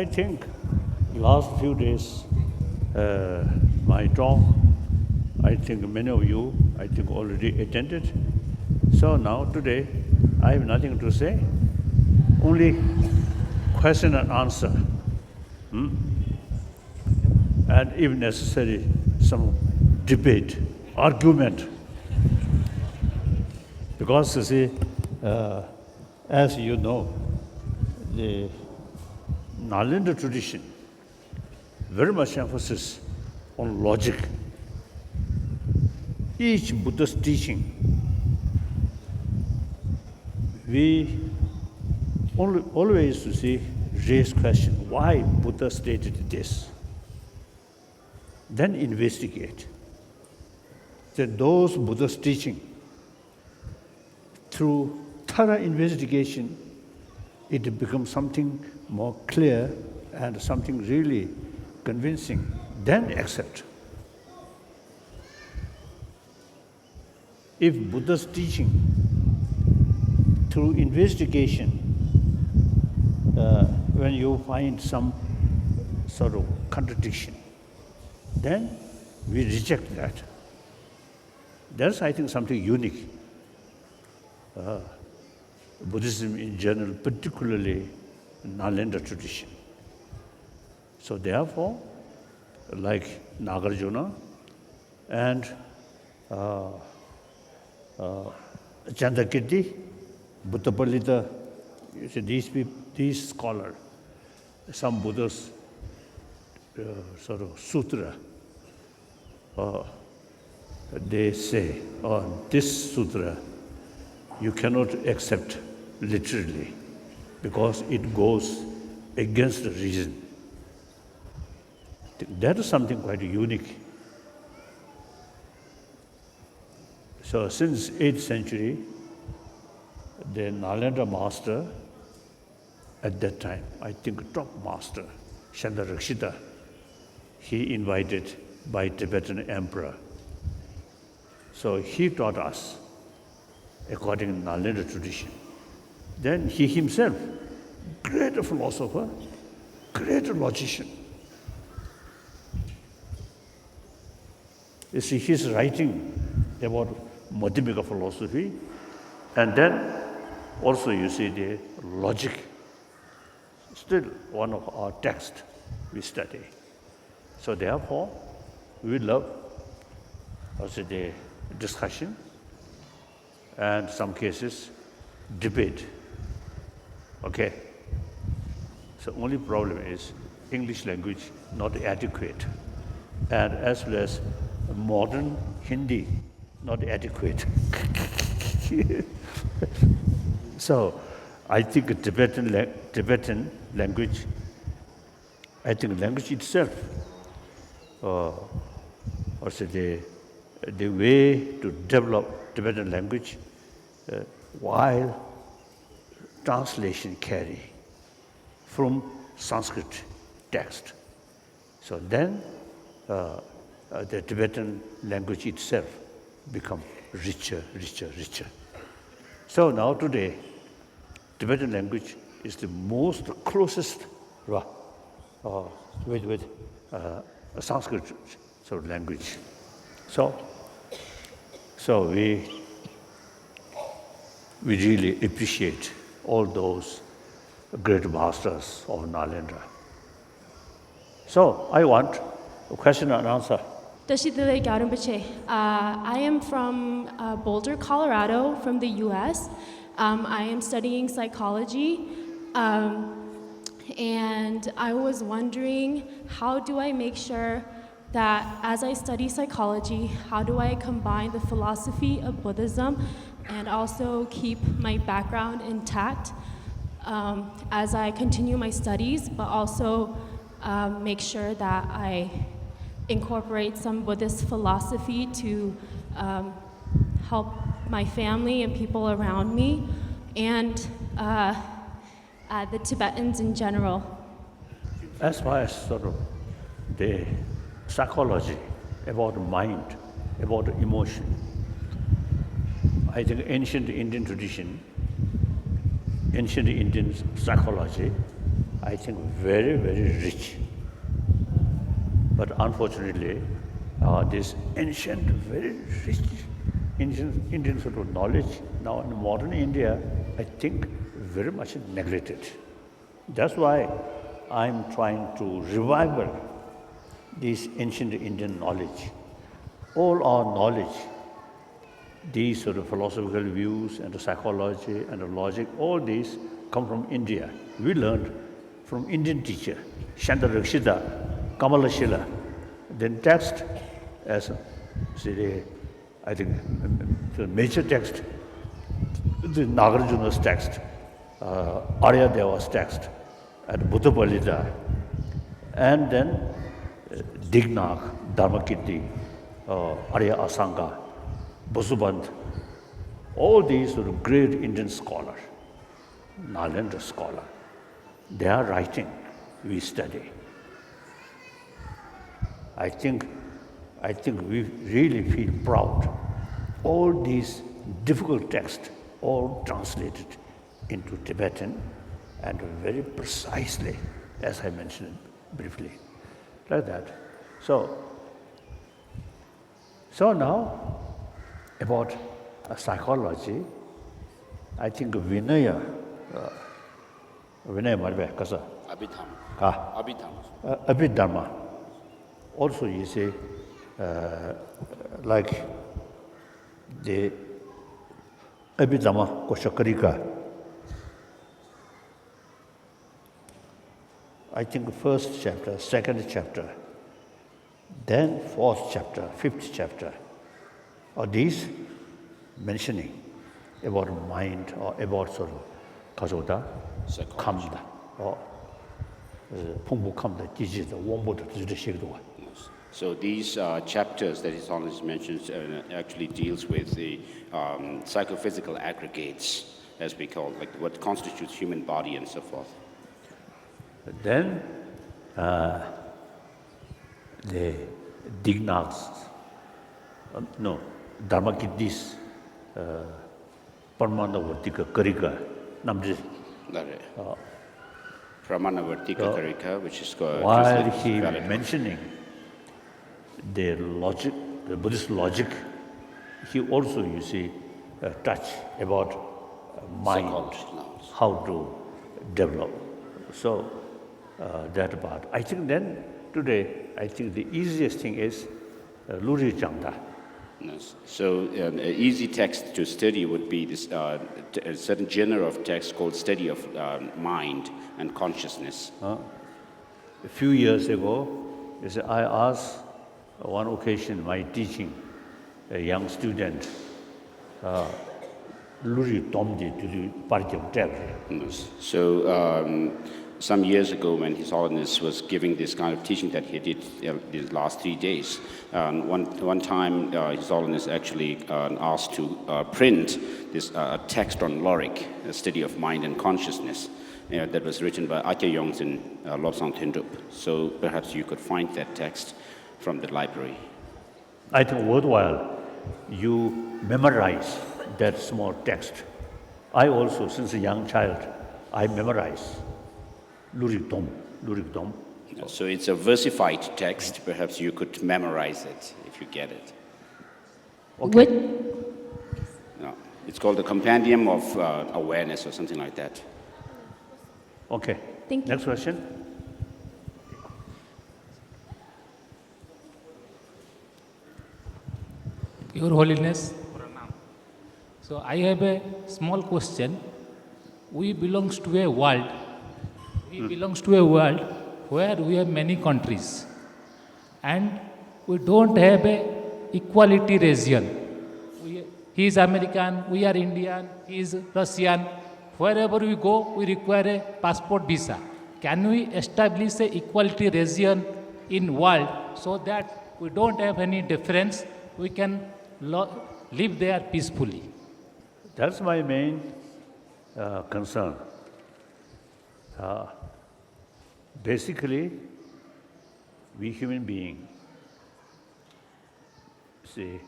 I think last few days, my talk, I think many of you, I think already attended. So now today, I have nothing to say, only question and answer. And if necessary, some debate, argument. Because you see, as you know, the Nalanda tradition very much emphasis on logic. Each Buddha's teaching, we always raise question, why Buddha stated this? Then investigate. Then those Buddha's teaching, through thorough investigation, it becomes something more clear and something really convincing, then accept. If Buddha's teaching, through investigation, when you find some sort of contradiction, then we reject that. That's, I think, something unique. Buddhism in general, particularly Nalanda tradition. So therefore, like Nagarjuna and Chandakirti, Buddhapalita, you see, these scholars, some Buddha's sort of sutra, they say, this sutra you cannot accept literally because it goes against the reason. That is something quite unique. So since 8th century, the Nalanda master at that time, I think top master, Chandarakshita, he invited by Tibetan emperor. So he taught us according to Nalanda tradition. Then he himself, great philosopher, great logician. You see, he's writing about Madhyamika philosophy, and then also you see the logic. Still one of our texts we study. So therefore, we love also the discussion, and some cases, debate. Okay? So only problem is English language not adequate, and as well as modern Hindi not adequate. So I think Tibetan language, I think language itself, also the way to develop Tibetan language while translation carry from Sanskrit text. So then the Tibetan language itself become richer. So now today, Tibetan language is the most closest with Sanskrit sort of language. So we really appreciate all those great masters of Nalanda. So I want a question and answer. I am from Boulder, Colorado, from the US. I am studying psychology, and I was wondering, how do I make sure that as I study psychology, how do I combine the philosophy of Buddhism and also keep my background intact as I continue my studies, but also make sure that I incorporate some Buddhist philosophy to help my family and people around me, and the Tibetans in general. As far as sort of the psychology about mind, about emotion, I think ancient Indian tradition, ancient Indian psychology, I think, very, very rich. But unfortunately, this ancient, very rich Indian sort of knowledge now in modern India, I think, very much neglected. That's why I'm trying to revive this ancient Indian knowledge. All our knowledge, these sort of philosophical views and the psychology and the logic, all these come from India. We learned from Indian teacher, Shanta Rakshita, Kamala Shila. Then text as I think the major text, the Nagarjuna's text, Arya Deva's text, and Buddha Palita, and then Dignac, Dharmakirti, Arya Asanga, Basubandh, all these sort of great Indian scholars, Nalanda scholar, they are writing, we study. I think we really feel proud. All these difficult texts, all translated into Tibetan and very precisely, as I mentioned briefly, like that. So now, about psychology, I think Vinaya Marbe, Kasa? Abhidharma. Also, you say, like the Abhidhamma Koshakarika. I think first chapter, second chapter, then fourth chapter, fifth chapter, are these mentioning about mind or about sort of kazoda, kamda, or pungbu kamda, jijida, womboda, zidashigdwa. So these chapters that His Holiness mentions actually deals with the psychophysical aggregates, as we call, like what constitutes human body and so forth. Then the Dignacs, Dharmakirtis, Parmanavartika Karika, Namji. Pramanavartika Karika, which is called. While he mentioning the logic, the Buddhist logic, he also, you see, touch about mind, how to develop. So that part. I think then today, I think the easiest thing is Luri Changda. Yes. So an easy text to study would be this a certain genre of text called study of mind and consciousness. A few years ago, I asked one occasion my teaching a young student, Luri Tomdi to do Parjam Tek. Yes. So some years ago, when His Holiness was giving this kind of teaching that he did these last 3 days, one time His Holiness actually asked to print this text on Lorik, a study of mind and consciousness, that was written by Atya Yongtsen Lobsang Tendrup. So perhaps you could find that text from the library. I think worthwhile you memorize that small text. I also, since a young child, I memorize Lurik Dom. So it's a versified text. Perhaps you could memorize it if you get it. Okay. No, it's called the Compendium of Awareness or something like that. Okay. Thank you. Next question. Your Holiness, so I have a small question. We belongs to a world. We belongs to a world where we have many countries, and we don't have a equality region. He is American, we are Indian, he is Russian. Wherever we go, we require a passport visa. Can we establish a equality region in world so that we don't have any difference? We can live there peacefully. That's my main concern. Basically, we human beings, see,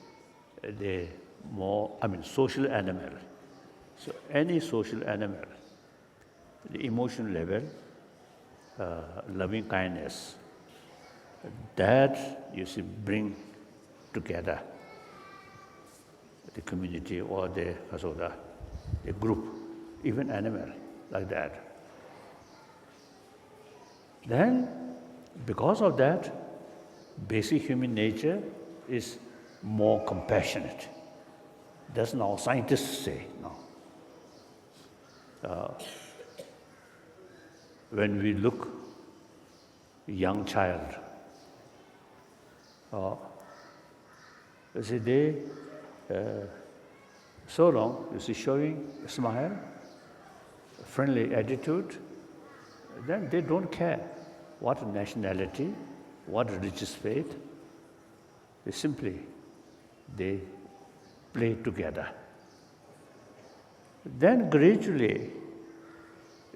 social animal. So any social animal, the emotion level loving kindness, that you see bring together the community or the group, even animal, like that. Then, because of that, basic human nature is more compassionate. That's now scientists say now. When we look young child, you see they so long you see showing a smile, a friendly attitude, then they don't care what nationality, what religious faith. They play together. Then gradually,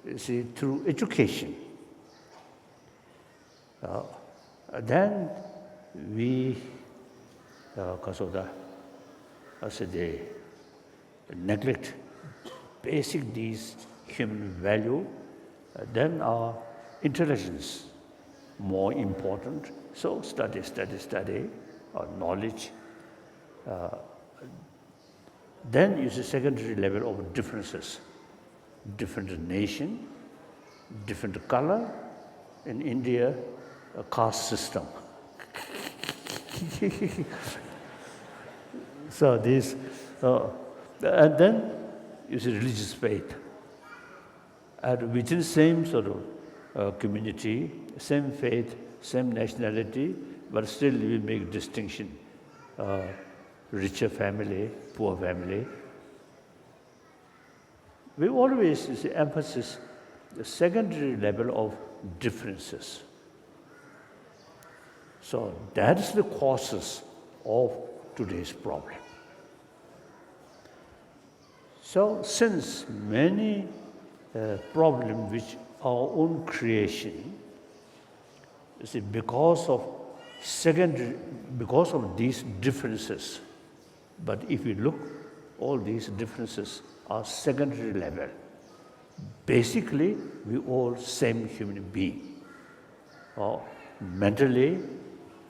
you see, through education, then we, they neglect basic these human value, then our intelligence more important. So study, or knowledge. Then you see secondary level of differences, different nation, different color. In India, a caste system. So this, and then you see religious faith. And within same sort of community, same faith, same nationality, but still we make distinction. Richer family, poor family. We always see emphasis the secondary level of differences. So that is the causes of today's problem. So since many problems which our own creation, you see, because of these differences, but if you look, all these differences are secondary level. Basically, we all same human being. Mentally,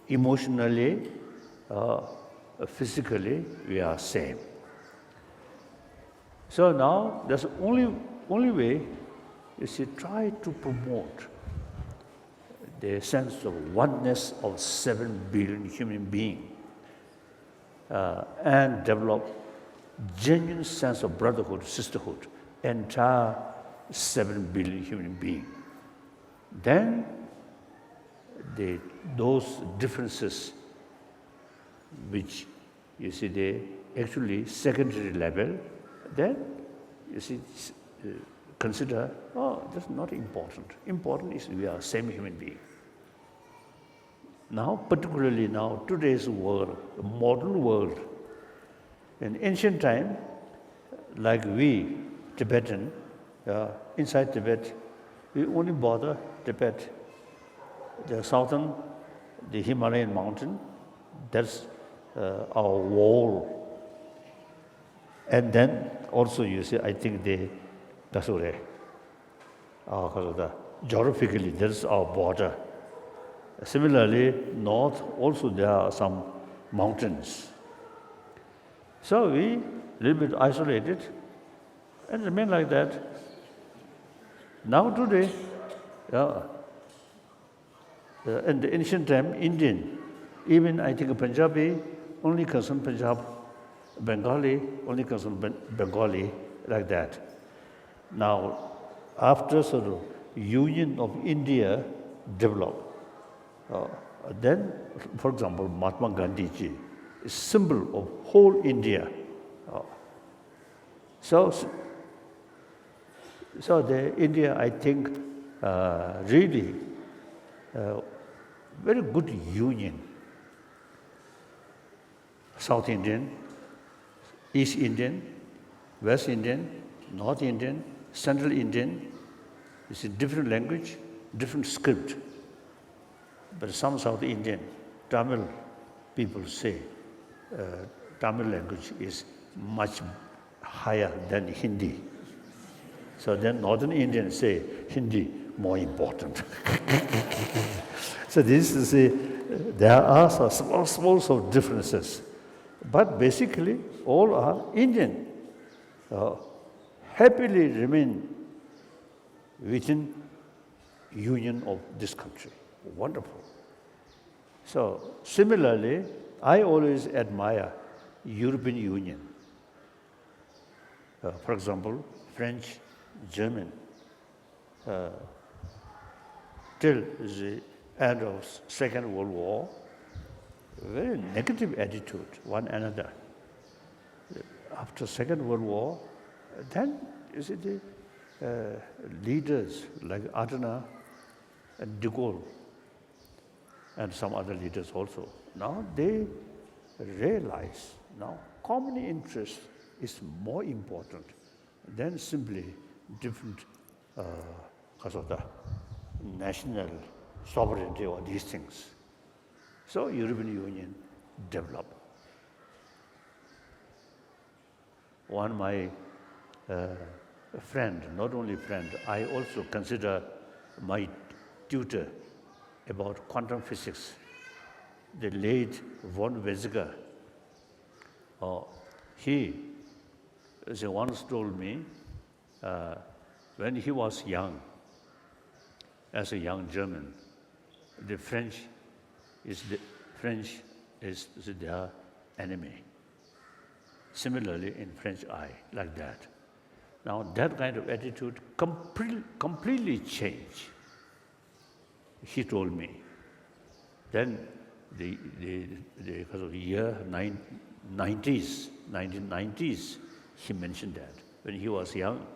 emotionally, physically, we are same. So now, that's the only way is to try to promote the sense of oneness of 7 billion human beings and develop genuine sense of brotherhood, sisterhood, entire 7 billion human beings. Then those differences which you see they actually secondary level, then you see consider, that's not important. Important is we are same human being. Now, particularly now, today's world, the modern world, in ancient time, like we, Tibetan, inside Tibet, we only bother Tibet, the southern, the Himalayan mountain, that's our wall. And then also you see, I think geographically, that's our border. Similarly, north also there are some mountains. So we a little bit isolated and remain like that. Now today, in the ancient time, Indian, even I think Punjabi only concern Punjab, Bengali only concern Bengali, like that. Now, after sort of union of India developed, then, for example, Mahatma Gandhi ji is symbol of whole India. So the India, I think, really very good union. South Indian, East Indian, West Indian, North Indian, Central Indian. It's a different language, different script. But some South Indian, Tamil people say Tamil language is much higher than Hindi. So then Northern Indians say Hindi more important. So this is there are some small of differences, but basically all are Indian. Happily remain within union of this country. Wonderful. So similarly, I always admire European Union. For example, French, German. Till the end of Second World War, very negative attitude one another. After Second World War, then you see the leaders like Adenauer and de Gaulle and some other leaders also. Now they realize now common interest is more important than simply different national sovereignty or these things. So European Union developed. One my friend, not only friend, I also consider my tutor about quantum physics, the late von Weizsäcker. He once told me when he was young, as a young German, the French is their enemy. Similarly, in French eye, like that. Now that kind of attitude completely changed. He told me. Then the year 1990s, he mentioned that when he was young,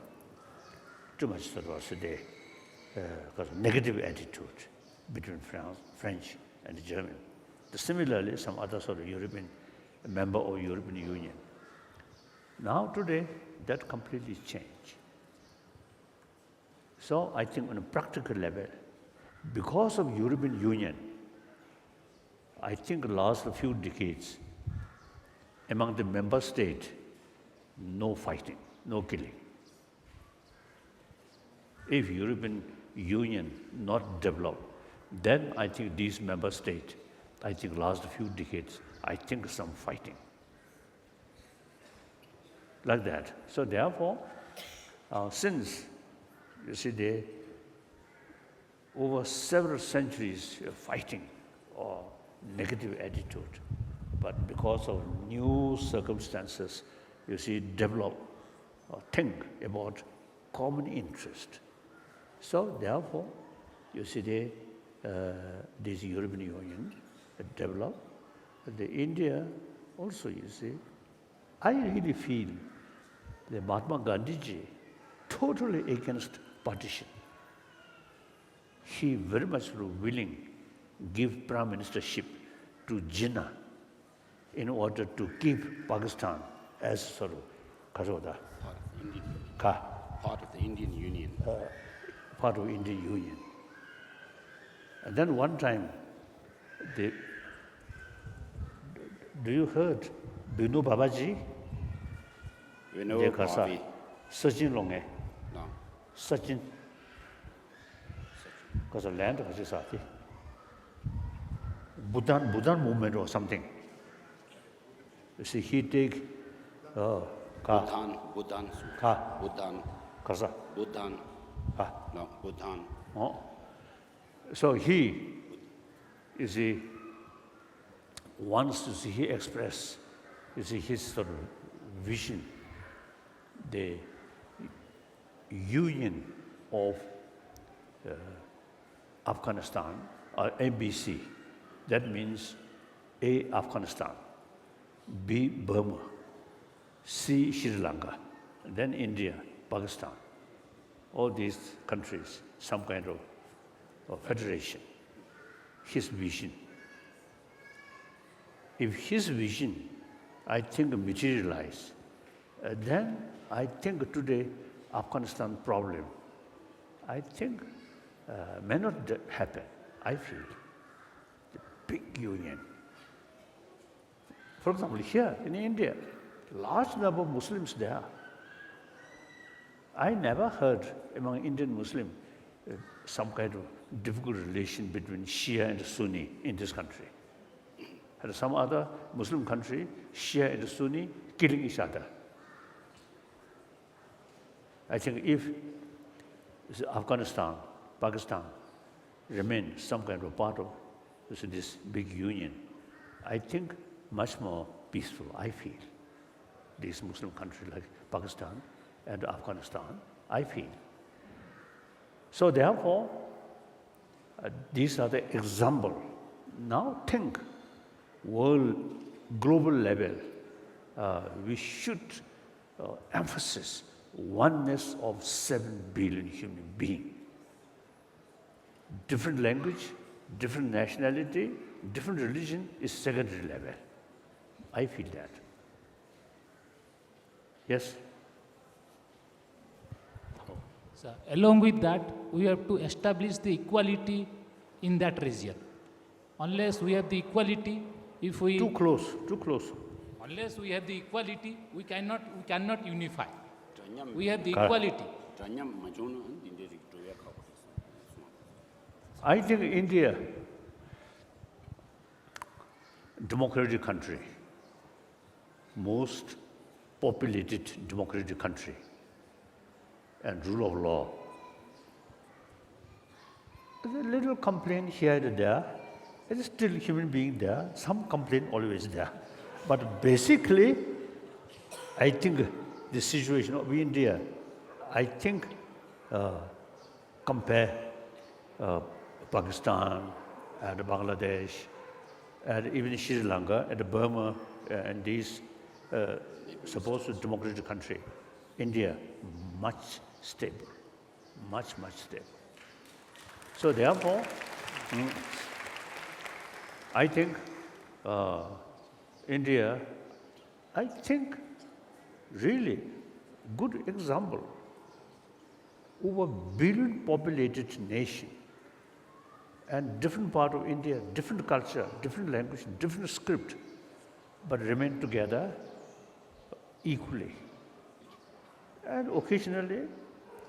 too much there was a negative attitude between French and German. Similarly, some other sort of European member of European Union. Now today, that completely changed. So I think on a practical level, because of European Union, I think the last few decades, among the member states, no fighting, no killing. If European Union not developed, then I think these member states, I think last few decades, I think some fighting. Like that. So therefore, since, you see, they over several centuries fighting or negative attitude, but because of new circumstances, you see, develop or think about common interest. So therefore, you see, this European Union developed. The India also, you see, I really feel that Mahatma Gandhi ji totally against partition. He very much willing give prime ministership to Jinnah in order to keep Pakistan as sort of part of the Indian Union. Part of Indian Union. And then one time, do you heard Binu Babaji? We know Dekha Bobby. Sachin Longe. No. Sachin. Because of land was his Bhutan movement or something. You see, he take Bhutan. Kasa. Bhutan. No, Bhutan. Oh. So he, you see, wants to see, he express, you see, his sort of vision, the union of Afghanistan, or ABC. That means A, Afghanistan, B, Burma, C, Sri Lanka, and then India, Pakistan. All these countries, some kind of federation. His vision. If his vision, I think, materialize, then I think today Afghanistan problem, I think may not happen. I feel the big union. For example, here in India, large number of Muslims there. I never heard among Indian Muslims some kind of difficult relation between Shia and Sunni in this country. And some other Muslim country, Shia and Sunni killing each other. I think if Afghanistan, Pakistan remain some kind of part of this big union, I think much more peaceful, I feel. These Muslim countries like Pakistan and Afghanistan, I feel. So therefore, these are the example. Now think, world, global level, we should emphasize oneness of 7 billion human beings. Different language, different nationality, different religion is secondary level. I feel that. Yes? So along with that, we have to establish the equality in that region. Unless we have the equality, if we Too close, too close. unless we have the equality, we cannot unify. We have the equality. I think India, democratic country, most populated democratic country, and rule of law. There's a little complaint here and there. There is still human being there. Some complaint always there. But basically, I think the situation of India, I think compare Pakistan and Bangladesh and even Sri Lanka and Burma and these supposed democratic country, India, much stable, much stable. So therefore, I think India, I think really good example. Over billion populated nation and different part of India, different culture, different language, different script, but remain together equally. And occasionally,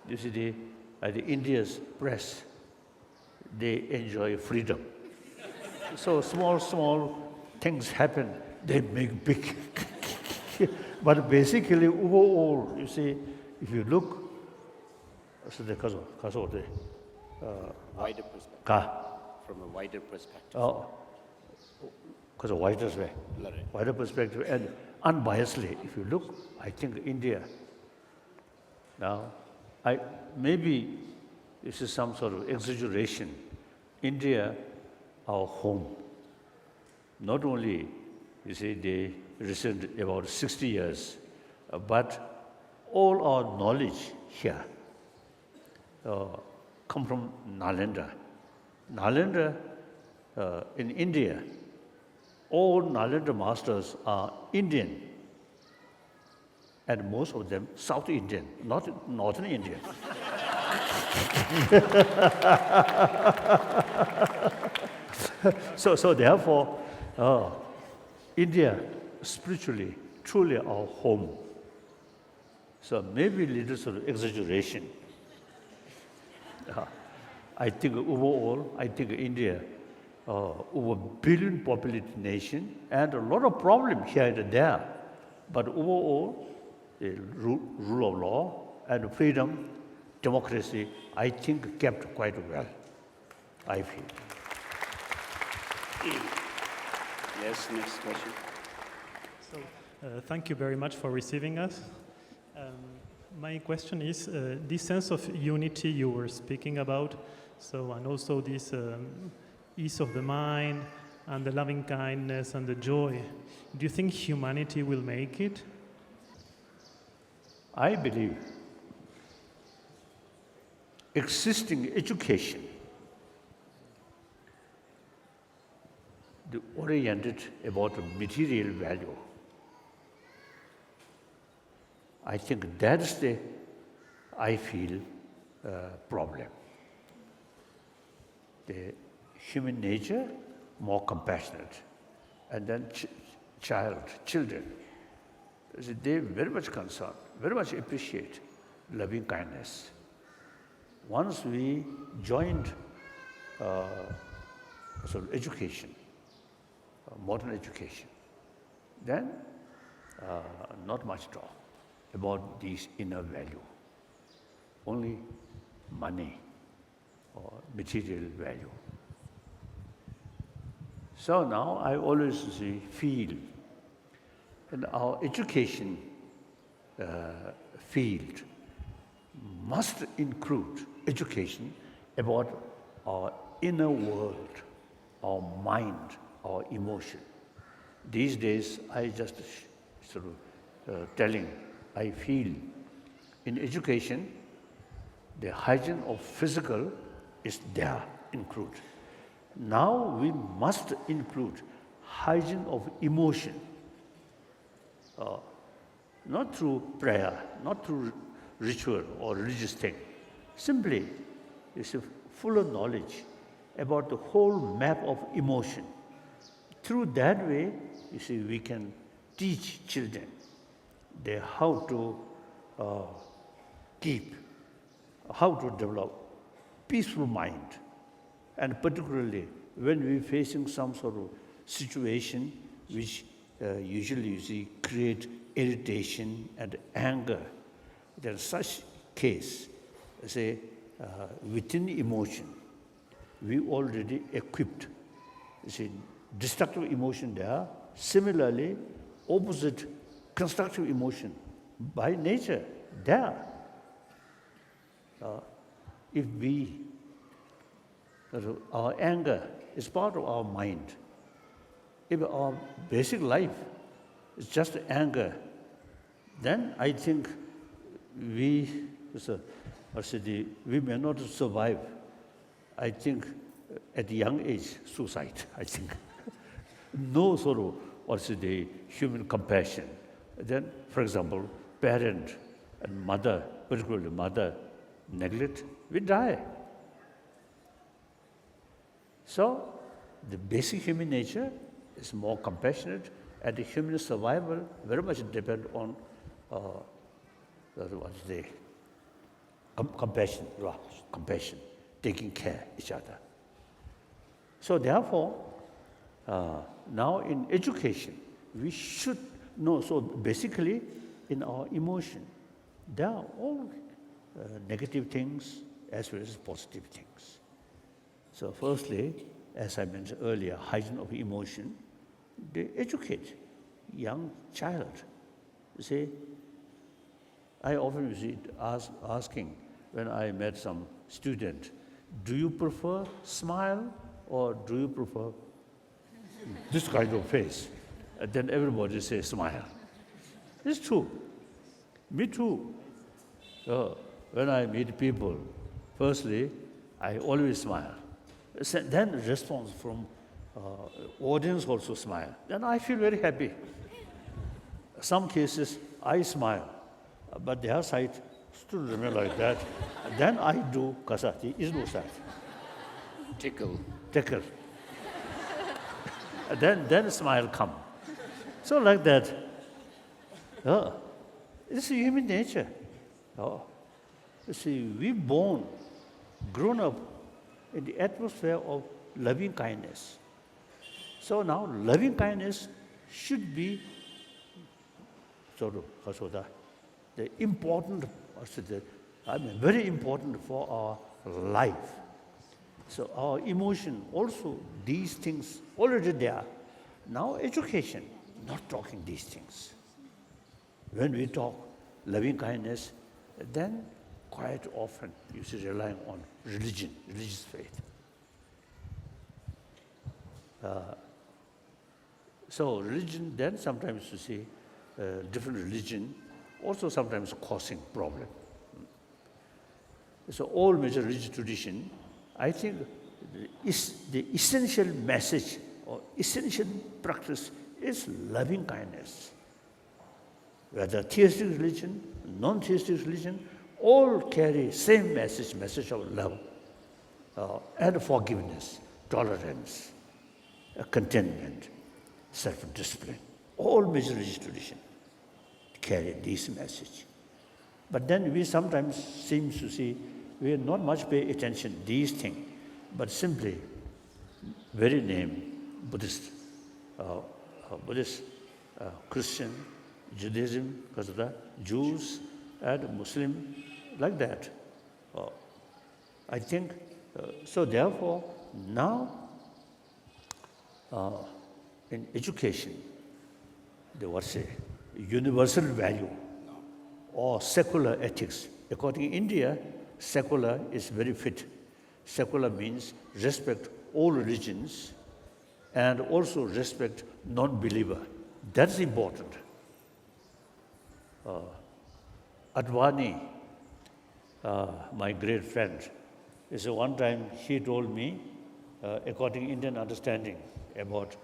you see the India's press, they enjoy freedom. So small things happen, they make big. But basically, overall, you see, if you look, so the Wider perspective. From a wider perspective. Because of wider perspective, and unbiasedly, if you look, I think India. Now, maybe this is some sort of exaggeration. India, our home. Not only, you see, they recent about 60 years, but all our knowledge here come from Nalanda. Nalanda in India, all Nalanda masters are Indian, and most of them South Indian, not Northern Indian. So therefore, India spiritually truly our home. So maybe a little sort of exaggeration. I think overall, I think India, over billion populated nation, and a lot of problem here and there. But overall, the rule of law and freedom, democracy, I think kept quite well, I feel. Yes, next question. So, thank you very much for receiving us. My question is, this sense of unity you were speaking about, and also this ease of the mind and the loving kindness and the joy, do you think humanity will make it? I believe existing education, the oriented about material value, I think that's the, I feel, problem. The human nature, more compassionate. And then children, they very much concerned, very much appreciate loving kindness. once we joined education, modern education, then not much talk about these inner value, only money or material value. So now I always feel in our education field must include education about our inner world, our mind, our emotion. These days, I just telling, I feel in education, the hygiene of physical is there included. Now we must include hygiene of emotion, not through prayer, not through ritual or religious thing. Simply, it's a fuller knowledge about the whole map of emotion. Through that way, we can teach children how to how to develop peaceful mind. And particularly when we're facing some sort of situation which usually create irritation and anger, there is such case, within emotion, we already equipped. Destructive emotion there, similarly, opposite constructive emotion by nature there. If our anger is part of our mind, if our basic life is just anger, then I think we may not survive. I think at a young age, suicide, I think. No sort of human compassion. Then, for example, parent and mother, particularly mother, neglect, we die. So, the basic human nature is more compassionate, and the human survival very much depend on compassion, taking care of each other. So therefore, now in education, we should know, so basically in our emotion, there are all negative things as well as positive things. So firstly, as I mentioned earlier, hygiene of emotion, they educate young child. I often asking when I met some student, do you prefer smile or do you prefer this kind of face? And then everybody says smile. It's true. Me too. When I meet people, firstly, I always smile. Then response from audience also smile. Then I feel very happy. Some cases, I smile, but their side still remain like that. Then I do kasati, is no side. Tickle. Then smile come. So like that. It's human nature. We grown up in the atmosphere of loving kindness. So now loving kindness should be the important, very important for our life. So our emotion also, these things already there. Now education, not talking these things. When we talk loving kindness, then quite often relying on religious faith. So religion, then sometimes different religion also sometimes causing problem. So all major religious tradition, I think the essential message or essential practice is loving kindness. Whether theistic religion, non-theistic religion, all carry same message of love and forgiveness, tolerance, contentment, self-discipline. All major religious traditions carry this message. But then we sometimes seem to we not much pay attention these things, but simply very name Buddhist, Christian, Judaism, because of the Jews and Muslim, like that. I think so. Therefore, now in education, they what say universal value or secular ethics. According to India, secular is very fit. Secular means respect all religions and also respect non-believer. That's important. Advani, my great friend, is one time he told me, according to Indian understanding about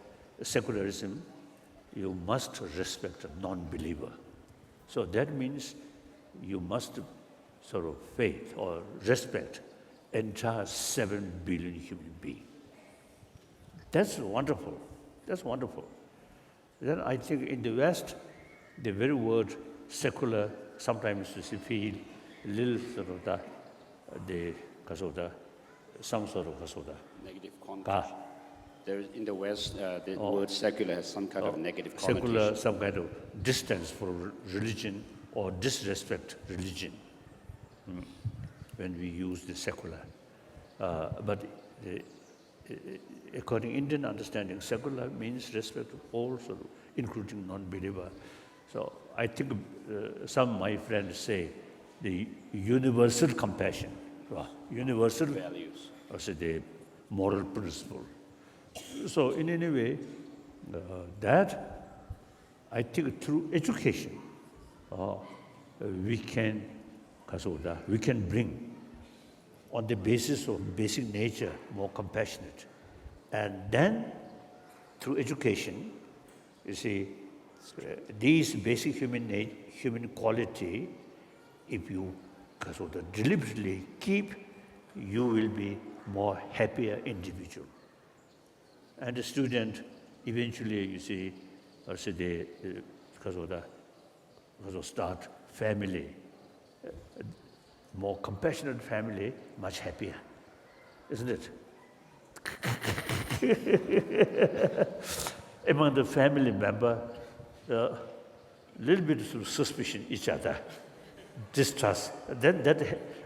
secularism, you must respect a non-believer. So that means you must sort of faith or respect entire 7 billion human beings. That's wonderful. That's wonderful. Then I think in the West, the very word secular sometimes you feel a little sort of some sort of Negative connotation. There is, in the West, the word secular has some kind of negative connotation. Secular, some kind of distance for religion or disrespect religion when we use the secular. But according to Indian understanding, secular means respect of all, sort of, including non-believer. So I think some of my friends say the universal compassion, universal Values. also the moral principle. So in any way, that I think through education, we can bring on the basis of basic nature more compassionate. And then through education, you see, these basic human quality, if you deliberately keep, you will be more happier individual. And the student, eventually, you see, also they, because of start family, more compassionate family, much happier, isn't it? Among the family member, little bit of suspicion each other, distrust. Then that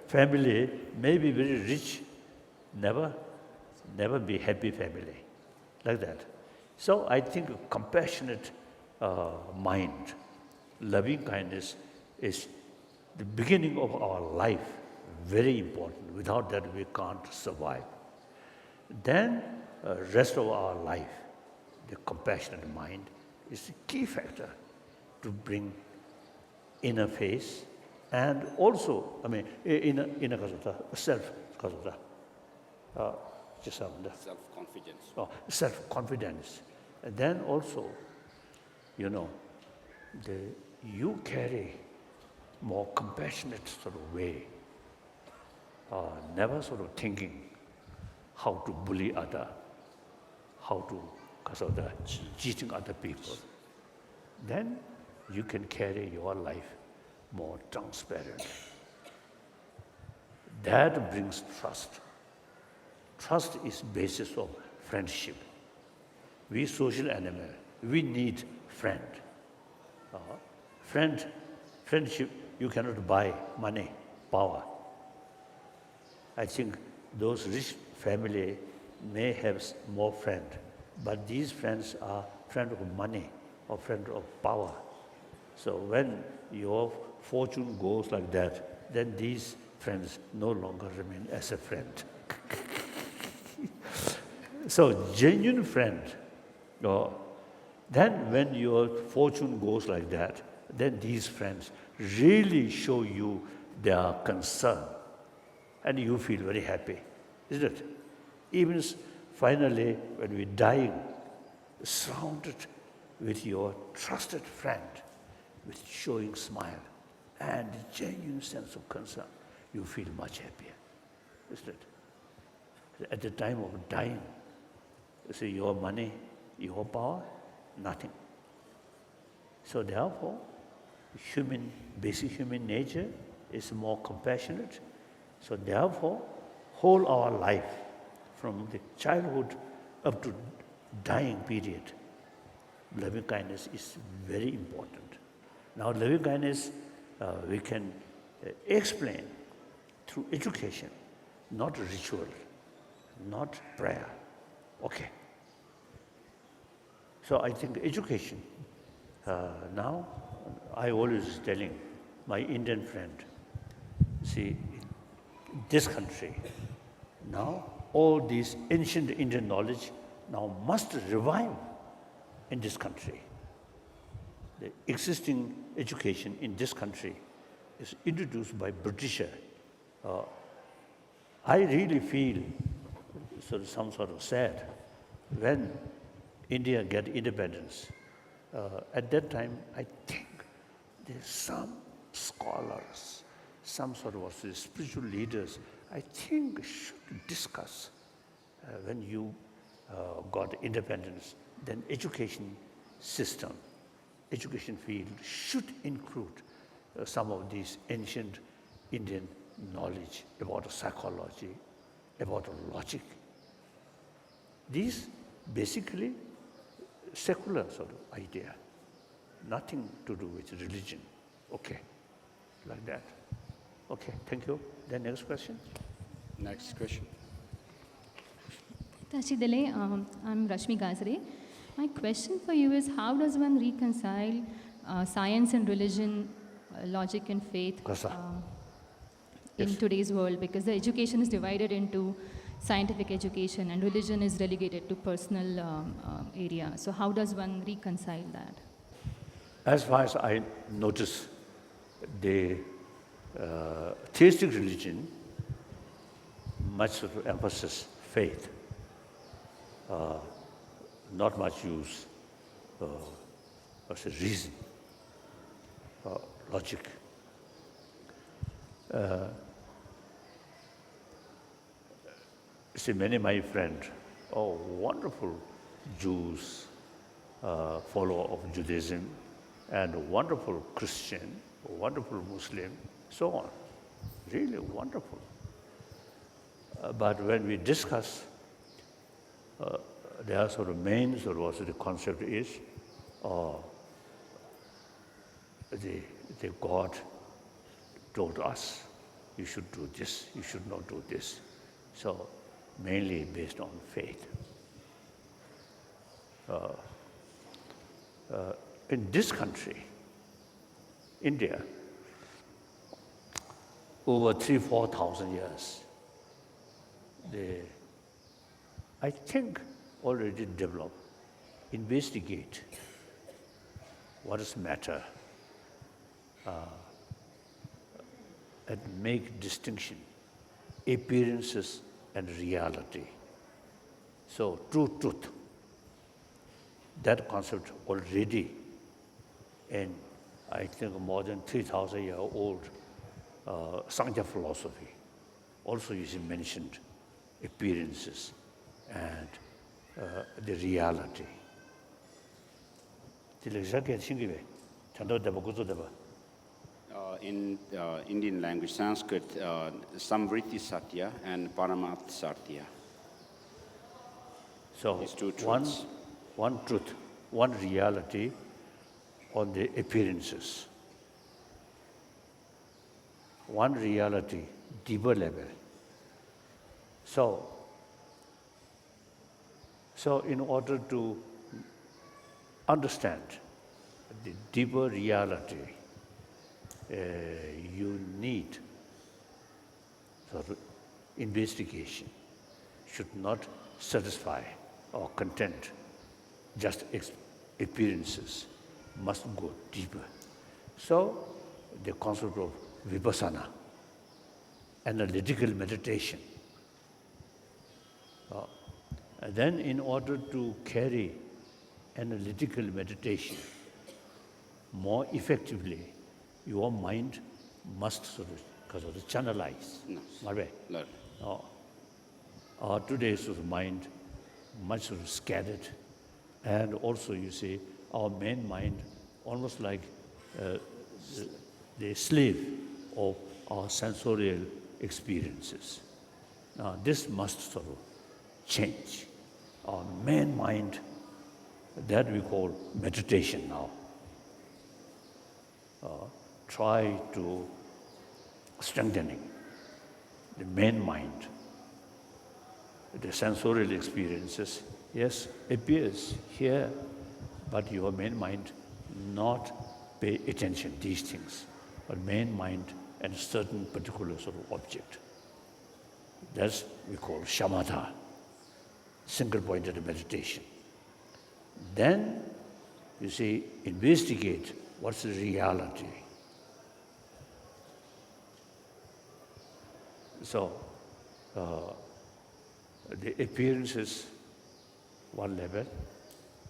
family may be very rich, never be happy family, like that. So I think a compassionate mind, loving kindness is the beginning of our life, very important. Without that, we can't survive. Then, rest of our life, the compassionate mind is the key factor to bring inner peace and also, inner self-confidence. Self-confidence. And then also, you carry more compassionate sort of way, never sort of thinking how to bully other, how to cheating other people. Then you can carry your life more transparent. That brings trust. Trust is basis of friendship. We social animal, we need friend. Friendship, you cannot buy money, power. I think those rich family may have more friends, but these friends are friends of money or friends of power. So when your fortune goes like that, then these friends no longer remain as a friend. So genuine friend, then when your fortune goes like that, then these friends really show you their concern and you feel very happy, isn't it? Even finally, when we die, surrounded with your trusted friend, with showing smile and genuine sense of concern, you feel much happier, isn't it? At the time of dying, you see, your money, your power, nothing. So therefore, basic human nature is more compassionate. So therefore, whole our life, from the childhood up to dying period, loving kindness is very important. Now loving kindness we can explain through education, not ritual, not prayer. Okay. So I think education, now I always telling my Indian friend, see, this country, now all this ancient Indian knowledge now must revive in this country. The existing education in this country is introduced by Britisher. I really feel some sort of sad when India get independence. At that time, I think there's some scholars, some sort of spiritual leaders, I think should discuss when you got independence, then education system, education field should include some of these ancient Indian knowledge about psychology, about logic. These basically secular sort of idea, nothing to do with religion. Okay, like that. Okay, thank you. Then next question. Next question. Tashidale, I'm Rashmi Gazare. My question for you is, how does one reconcile science and religion, logic and faith in Yes. today's world? Because the education is divided into scientific education and religion is relegated to personal area. So how does one reconcile that? As far as I notice, the theistic religion much sort of emphasis faith, not much use as a reason, logic. See, many of my friends, wonderful Jews, follower of Judaism, and wonderful Christian, wonderful Muslim, so on. Really wonderful. But when we discuss, their sort of main sort of also the concept is the God told us, you should do this, you should not do this. So mainly based on faith. In this country, India, over 3,000-4,000 years, I think already developed, investigate what is matter, and make distinction, appearances and reality. So true truth, that concept already in, I think, more than 3,000-year-old Sankhya philosophy also is mentioned appearances and the reality. In Indian language, Sanskrit, Samvriti Satya and Paramath Satya. So These two truths. one truth, one reality on the appearances. One reality, deeper level. So in order to understand the deeper reality, you need sort of investigation. Should not satisfy or content just appearances, must go deeper. So the concept of vipassana, analytical meditation. And then in order to carry analytical meditation more effectively, your mind must sort of channelize. No. Today's sort of mind much sort of scattered, and also you see our main mind almost like the slave of our sensorial experiences. Now, this must sort of change. Our main mind, that we call meditation now. Try to strengthening the main mind. The sensorial experiences, yes, appears here, but your main mind not pay attention to these things, but main mind and certain particular sort of object. That's we call shamatha, single-pointed meditation. Then, you see, investigate what's the reality. So, the appearance is one level,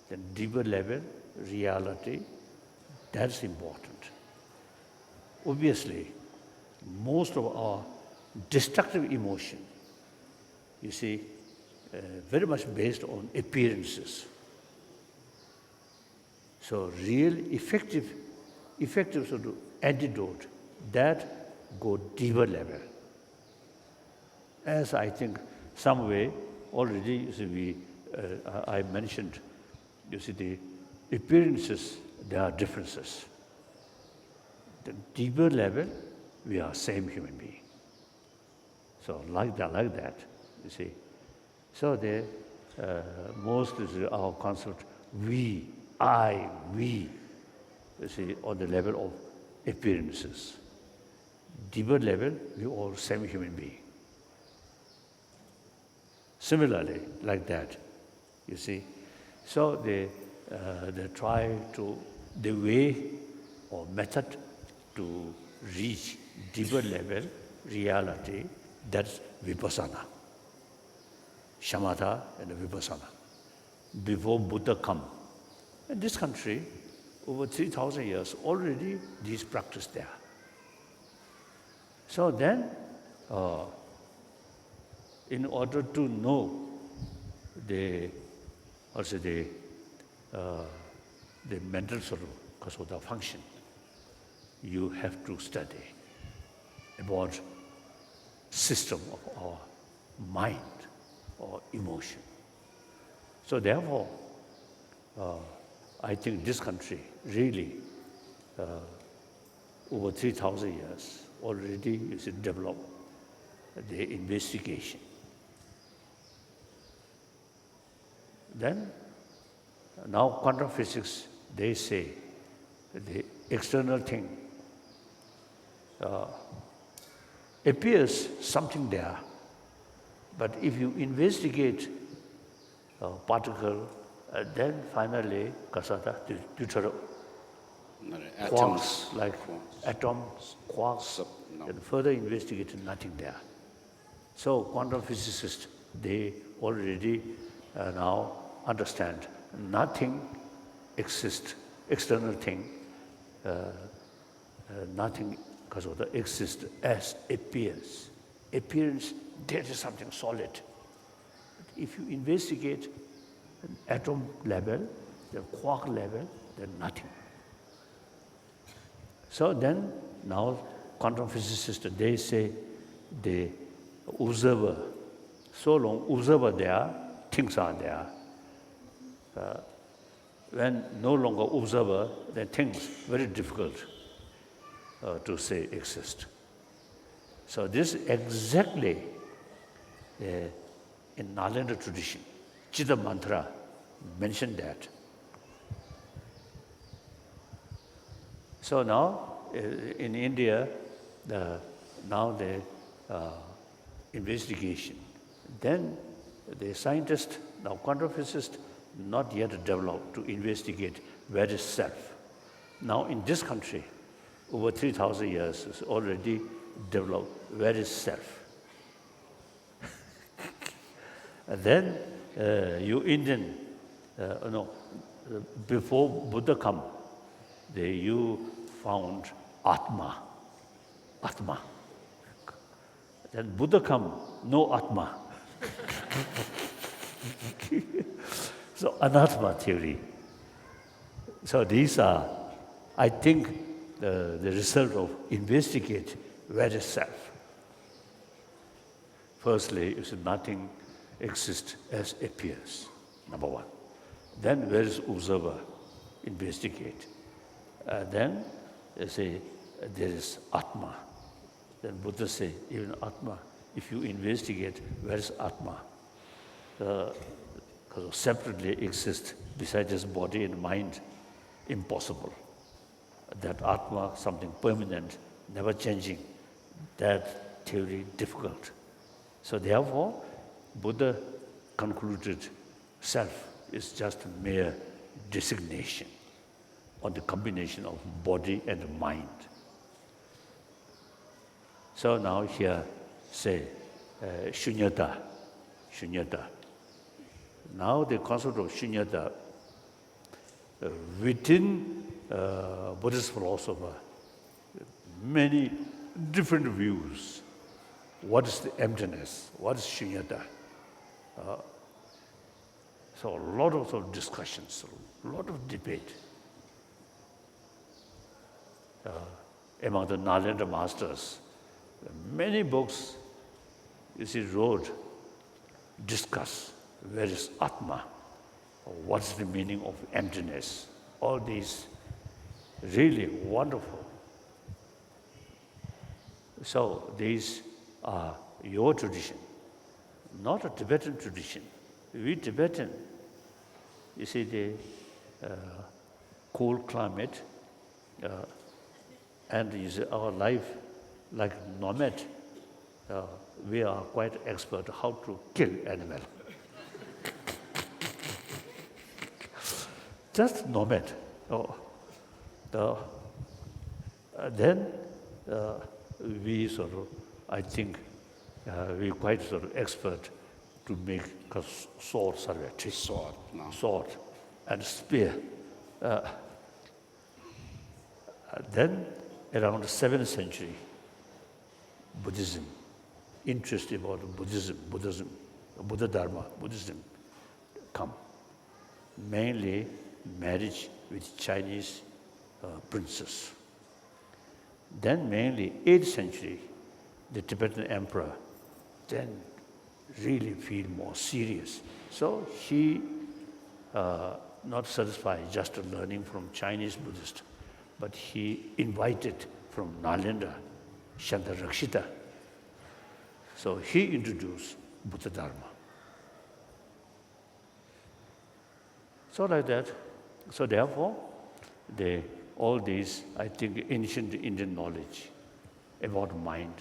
then deeper level, reality, that's important. Obviously, most of our destructive emotion, you see, very much based on appearances. So real effective sort of antidote, that go deeper level. As I think some way already, you see, I mentioned, you see, the appearances, there are differences. The deeper level, we are same human being. So like that, you see. So the most is our concept, we, I, we, you see, on the level of appearances. Deeper level, we all same human being. Similarly, like that, you see. So they try to, the way or method to reach deeper level reality, that's vipassana. Shamatha and vipassana. Before Buddha come, in this country, over 3,000 years, already these practice there. So then, in order to know the mental sort of function, you have to study about system of our mind or emotion. So therefore, I think this country really, over 3,000 years, already is developed the investigation. Then, now quantum physics, they say the external thing appears something there, but if you investigate a particle, then finally, kasata, quarks, like atoms, quarks, and further investigated, nothing there. So quantum physicists, they already now understand nothing exists, external thing, nothing exists as appears. Appearance, there is something solid. If you investigate an atom level, the quark level, then nothing. So then, now quantum physicists, they say the observer, so long observer there, things are there. When no longer observer, then things very difficult to say exist. So this exactly in Nalanda tradition, Chitta Mantra mentioned that. So now in India, now the investigation, then the scientists, now quantum physicists, not yet developed to investigate where is self. Now in this country, over 3,000 years, is already developed where is self. And then you Indian, before Buddha come, you found Atma. Then Buddha come, no Atma. So anatma theory. So these are, I think, the result of investigate where is self. Firstly, you see, nothing exists as appears, number one. Then where is observer? Investigate. Then you say there is Atma. Then Buddha say, even Atma, if you investigate, where is Atma? Because separately exist besides this body and mind, impossible. That Atma, something permanent, never changing, that theory difficult. So therefore, Buddha concluded self is just a mere designation on the combination of body and mind. So now here say shunyata. Now the concept of shunyata within Buddhist philosopher, many different views. What is the emptiness? What is shunyata? So a lot of discussions, a lot of debate. Among the Nalanda masters, many books, you see, wrote, discuss where is Atma, or what's the meaning of emptiness. All these really wonderful. So these are your tradition, not a Tibetan tradition. We Tibetan, you see, the cold climate, and you see our life like nomad. We are quite expert how to kill animal. Just nomad. Then we sort of, I think, we quite sort of expert to make sword, sword and spear. Then around the 7th century, Buddhism, interest about Buddhism, Buddha Dharma, Buddhism come. Mainly marriage with Chinese princess. Then mainly 8th century, the Tibetan emperor then really feel more serious. So he not satisfied just learning from Chinese Buddhist, but he invited from Nalanda, Shantarakshita. So he introduced Buddha Dharma. So like that. So therefore, all these, I think, ancient Indian knowledge about mind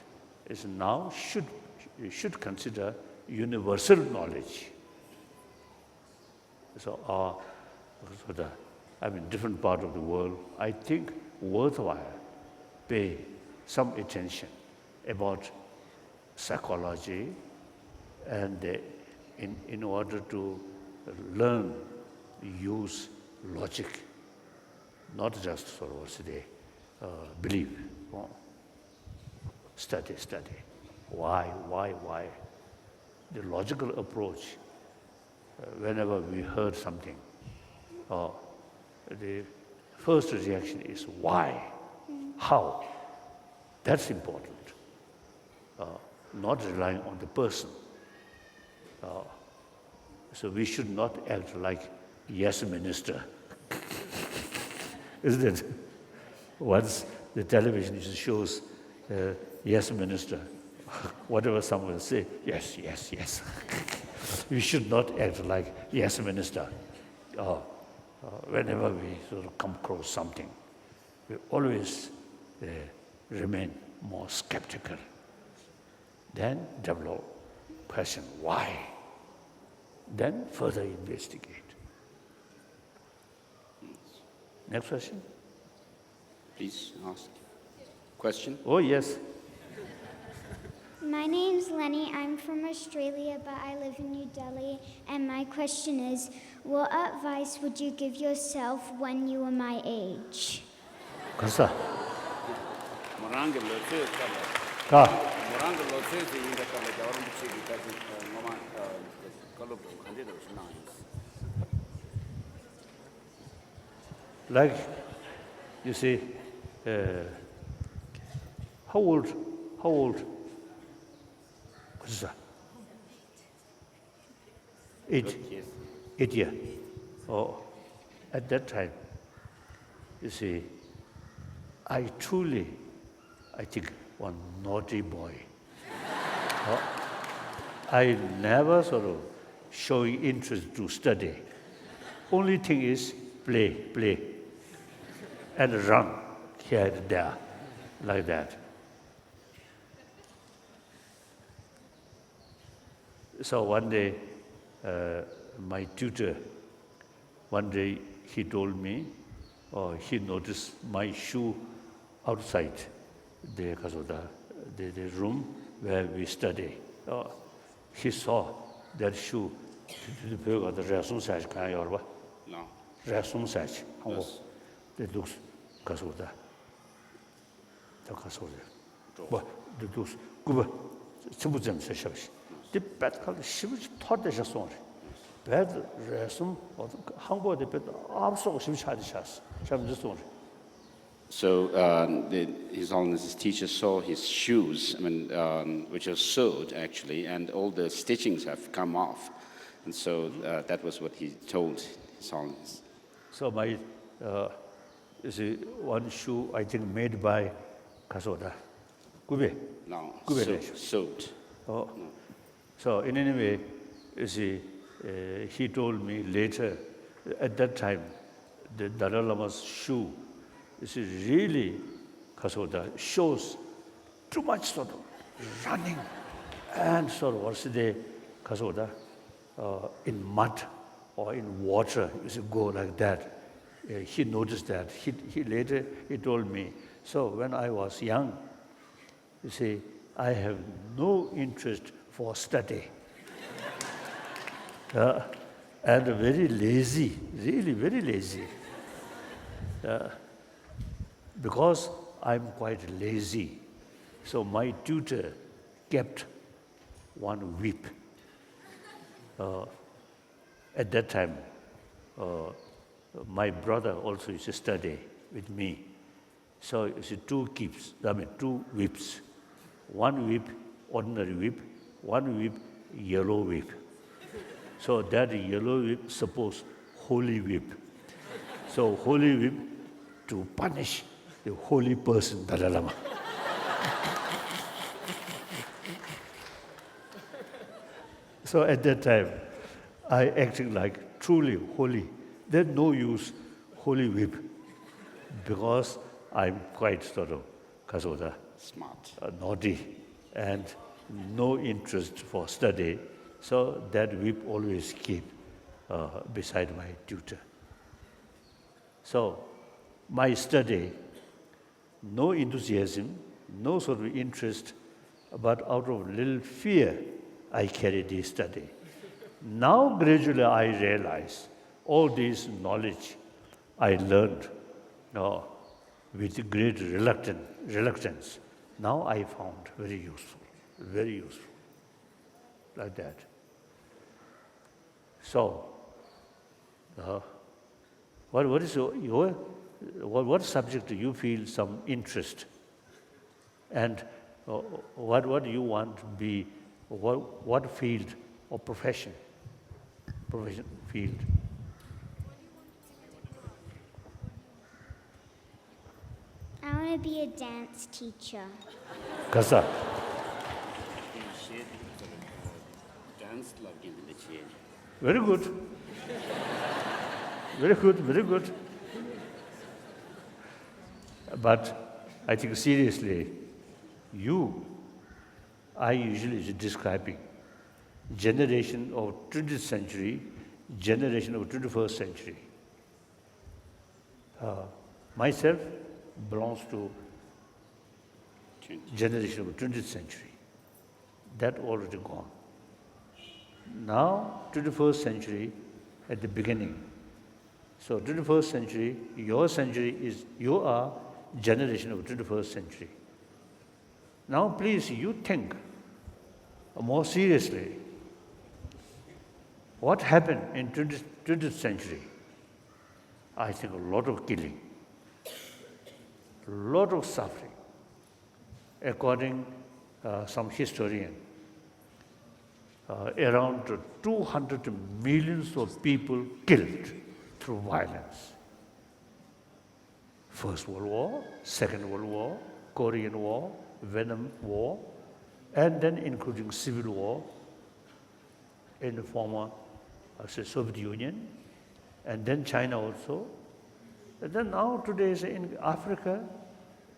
is now should consider universal knowledge. So different part of the world, I think worthwhile pay some attention about psychology, and in order to learn, use logic, not just sort of believe. Study. Why? The logical approach, whenever we heard something, the first reaction is why, how. That's important. Not relying on the person. So we should not act like yes minister. Isn't it? Once the television shows yes minister, whatever someone will say, yes. We should not act like yes minister. Whenever we sort of come across something, we always remain more skeptical. Then develop question, why? Then further investigate. Next question? Please ask. Question? Oh, yes. My name's Lenny. I'm from Australia, but I live in New Delhi. And my question is, what advice would you give yourself when you were my age? Kasa. Like, you see, how old? What is that? 8 Yes. 8 year. Oh, at that time, you see, I think, one naughty boy. I never sort of showing interest to study. Only thing is play, and run here and there, like that. So one day, my tutor, one day he told me, he noticed my shoe outside the room where we study. He saw that shoe. The resum sash can you No. resum sash. Yes. The looks Kasoda. The Kasoda. But the looks Guba Sibuzem Seshavish. The bad color she was taught the Jason. Bad resum or Hambo the bed also Shivish had the chas. Shabby the story. So His Holiness's teacher saw his shoes, which are sewed actually, and all the stitchings have come off. And so that was what he told His Holiness. So my, one shoe I think made by Kasoda. Gube. No, Gube. sewed. Oh. So in any way, he told me later, at that time, the Dalai Lama's shoe really, Kasoda, shows too much sort of running and sort of what's the Kasoda, in mud or in water, go like that. He noticed that. He later told me. So when I was young, I have no interest for study. And very lazy, really very lazy. Because I'm quite lazy, so my tutor kept one whip. At that time, my brother also used to study with me. So two whips. One whip, ordinary whip, one whip, yellow whip. So that yellow whip, suppose holy whip. So holy whip to punish the holy person, Dalai Lama. So at that time, I acted like truly holy. There's no use holy whip because I'm quite sort of Kasoda, Smart. naughty and no interest for study. So that whip always keep beside my tutor. So my study, no enthusiasm, no sort of interest, but out of little fear, I carried this study. Now gradually I realize all this knowledge I learned with great reluctance. Now I found very useful, like that. So, what is what subject do you feel some interest? And what do you want to be, what field or profession field? I want to be a dance teacher. Kasa. Very good. Very good. But I think seriously, I usually is describing generation of 20th century, generation of 21st century. Myself belongs to generation of 20th century. That already gone. Now, 21st century at the beginning. So 21st century, your century is, you are generation of 21st century. Now please, you think more seriously. What happened in 20th century? I think a lot of killing, a lot of suffering. According some historian, around 200 millions of people killed through violence. First World War, Second World War, Korean War, Vietnam War, and then including civil war in the former Soviet Union, and then China also. And then now today in Africa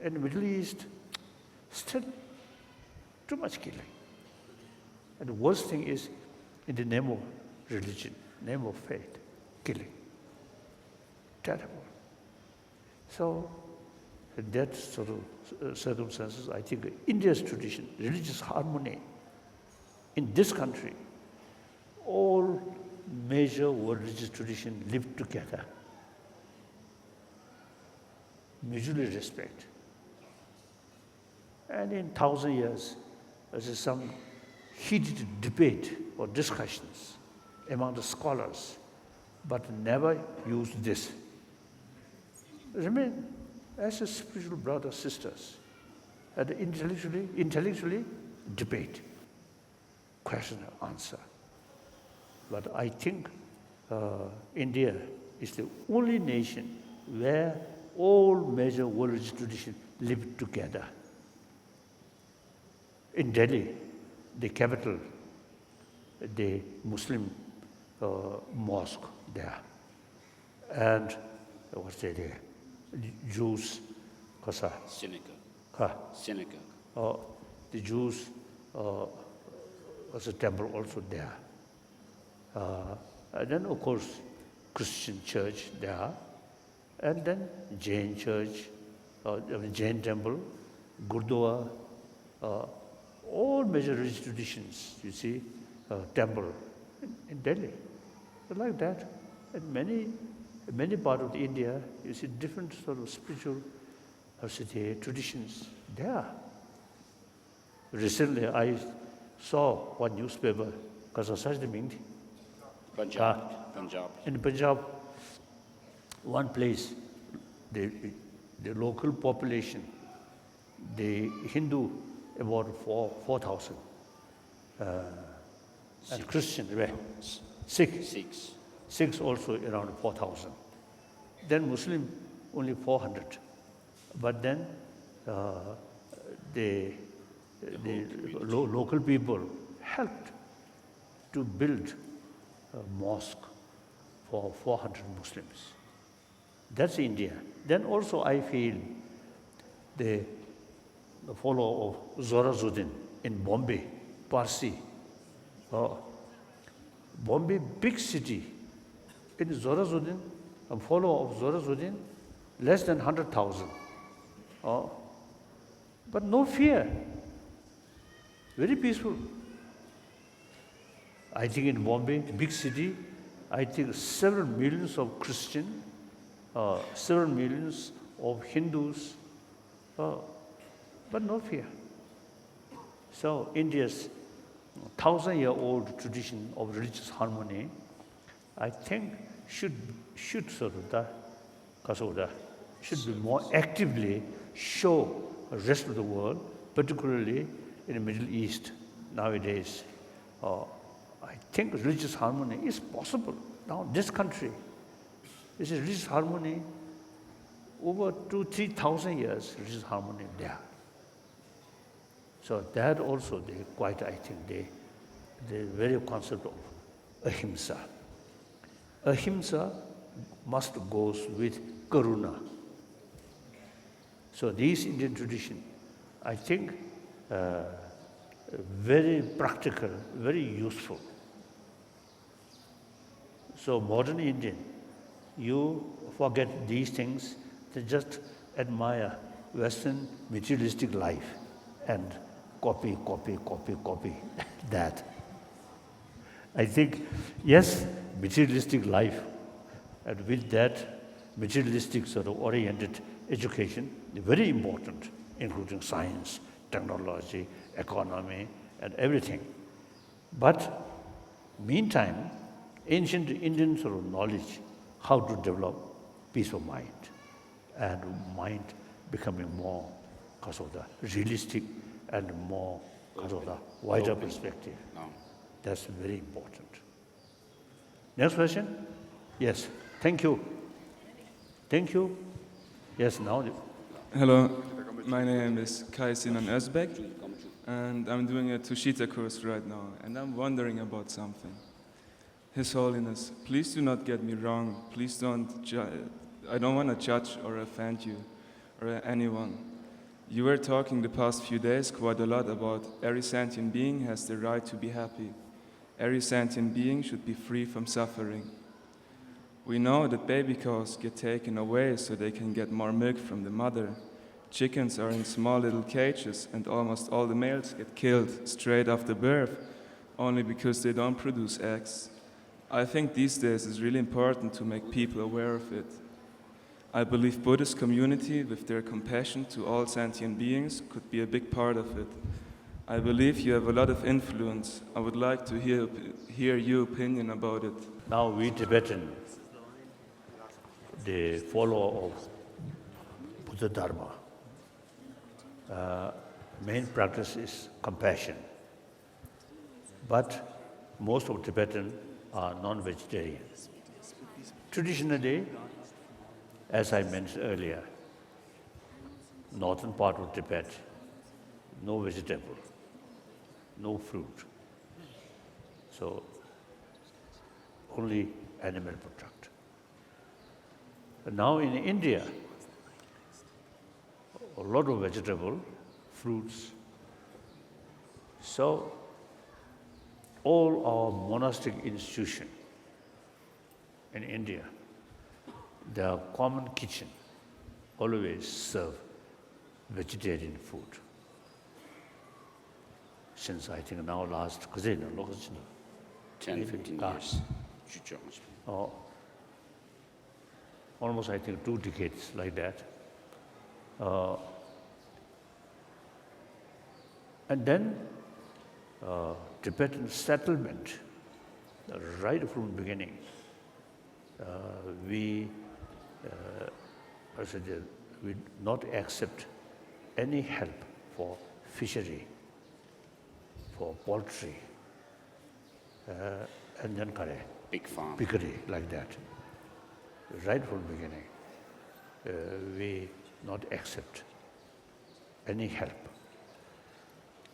and the Middle East, still too much killing. And the worst thing is in the name of religion, name of faith, killing. Terrible. So in that sort of circumstances, I think India's tradition, religious harmony, in this country, all major world religious traditions live together. Mutually respect. And in 1,000 years, there's some heated debate or discussions among the scholars, but never use this. Remain as a spiritual brothers, sisters, and intellectually debate, question and answer. But I think India is the only nation where all major world religious traditions live together. In Delhi, the capital, the Muslim mosque there, and what's the Jews, Synagogue. the Jews was a temple also there. And then of course Christian church there, and then Jain church, Jain temple, Gurdwara, all major religious traditions, you see, temple in Delhi. So like that, and many parts of India, you see different sort of spiritual traditions there. Recently, I saw one newspaper, Punjab. In Punjab, one place, the local population, the Hindu about 4,000, and Christian, Sikhs also around 4,000. Then Muslim only 400. But then the local people helped to build a mosque for 400 Muslims. That's India. Then also I feel the follower of Zorazuddin in Bombay, Parsi. Bombay, big city. In Zorazuddin, a follower of Zorazuddin, less than 100,000. But no fear. Very peaceful. I think in Bombay, big city, I think several millions of Christians, several millions of Hindus, but no fear. So India's 1,000-year-old tradition of religious harmony, I think should be more actively show the rest of the world, particularly in the Middle East nowadays. I think religious harmony is possible. Now this country, this is religious harmony over 2,000-3,000 years, religious harmony there. So that also I think the very concept of ahimsa. Ahimsa must go with karuna. So these Indian tradition, I think, very practical, very useful. So modern Indian, you forget these things, they just admire Western materialistic life and copy that. I think, yes, materialistic life, and with that materialistic sort of oriented education, very important, including science, technology, economy, and everything. But meantime, ancient Indian sort of knowledge, how to develop peace of mind, and mind becoming more realistic and more wider perspective. That's very important. Next question? Yes. Thank you. Thank you. Yes, now. Hello, my name is Kai Sinan Özbek, and I'm doing a Tushita course right now, and I'm wondering about something. His Holiness, please do not get me wrong. Please don't I don't want to judge or offend you or anyone. You were talking the past few days quite a lot about every sentient being has the right to be happy. Every sentient being should be free from suffering. We know that baby cows get taken away so they can get more milk from the mother. Chickens are in small little cages and almost all the males get killed straight after birth only because they don't produce eggs. I think these days it's really important to make people aware of it. I believe Buddhist community with their compassion to all sentient beings could be a big part of it. I believe you have a lot of influence. I would like to hear your opinion about it. Now we Tibetan, the follower of Buddha Dharma, main practice is compassion. But most of Tibetans are non-vegetarian. Traditionally, as I mentioned earlier, northern part of Tibet, no vegetable, no fruit. So only animal product. Now in India, a lot of vegetable, fruits. So all our monastic institutions in India, their common kitchen always serve vegetarian food. Since I think now last 10, 15 years. Almost I think 2 decades like that. And then Tibetan settlement, right from the beginning, we not accept any help for fishery, for poultry, and then Big farm. piggery, like that. Right from the beginning, we not accept any help.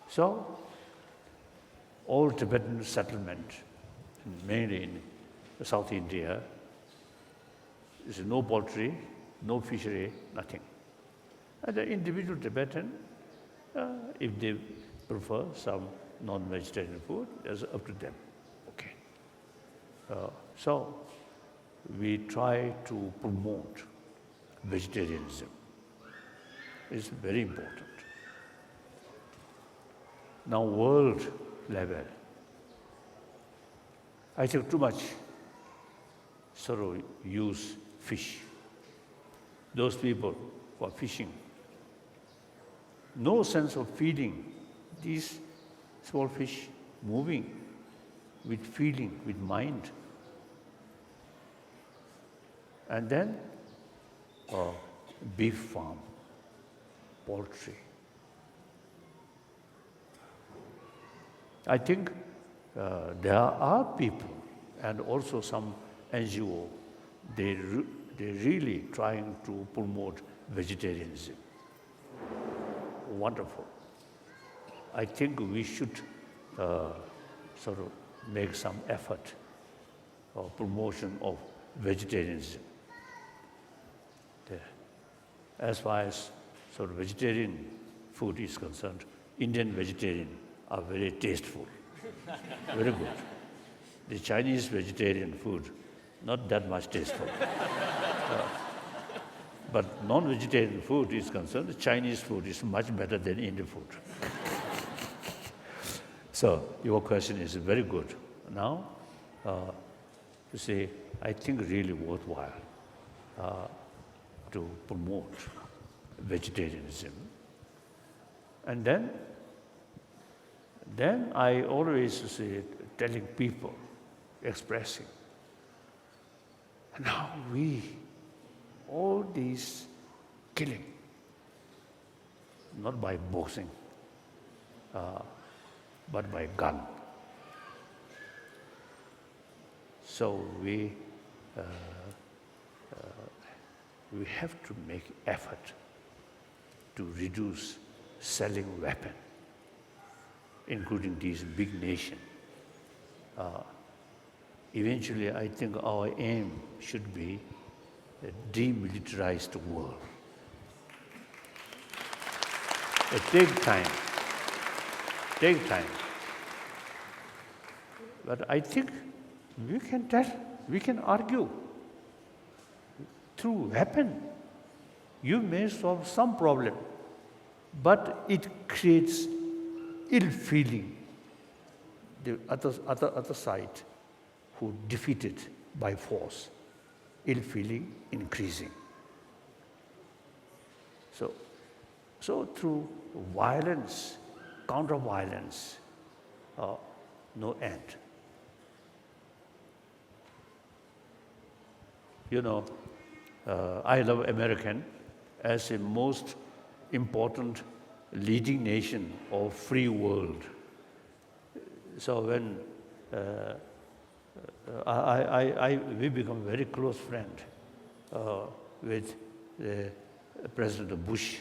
So, all Tibetan settlement, mainly in South India, is no poultry, no fishery, nothing. And the individual Tibetan, if they prefer some non-vegetarian food, that's up to them. Okay. So we try to promote vegetarianism. It's very important. Now, world level, I think too much sort of use fish. Those people who are fishing, no sense of feeding these small fish, moving with feeling, with mind. And then beef farm, poultry. I think there are people and also some NGO, they're really trying to promote vegetarianism. Wonderful. I think we should sort of make some effort or promotion of vegetarianism. As far as sort of vegetarian food is concerned, Indian vegetarian are very tasteful, very good. The Chinese vegetarian food, not that much tasteful. But non-vegetarian food is concerned, the Chinese food is much better than Indian food. So your question is very good. Now, you see, I think really worthwhile to promote vegetarianism. And then I always say, telling people, expressing, now all these killing, not by boxing, but by gun. So we have to make effort to reduce selling weapons, including these big nations. Eventually, I think our aim should be a demilitarized world. It takes time. But I think we can argue through weapon. You may solve some problem, but it creates ill feeling. The other side who defeated by force, ill feeling increasing. So through violence, counter-violence, no end. You know, I love American as a most important leading nation of free world. So when we become very close friend with President Bush,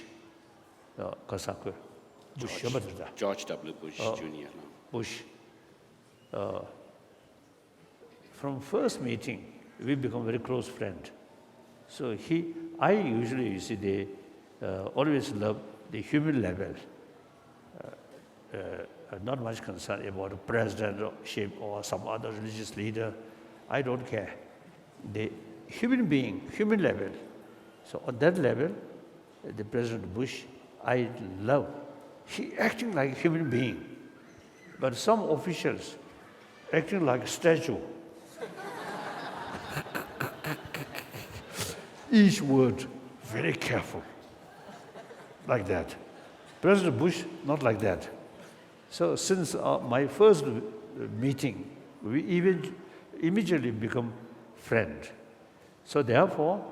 George W. Bush Jr. Bush. From first meeting, we become very close friend. So I usually, you see, they always love the human level. Not much concern about the presidentship or some other religious leader. I don't care. The human being, human level. So on that level, the President Bush, I love. He acting like a human being. But some officials acting like a statue. Each word very careful. Like that. President Bush, not like that. So since my first meeting, we even immediately become friend. So therefore,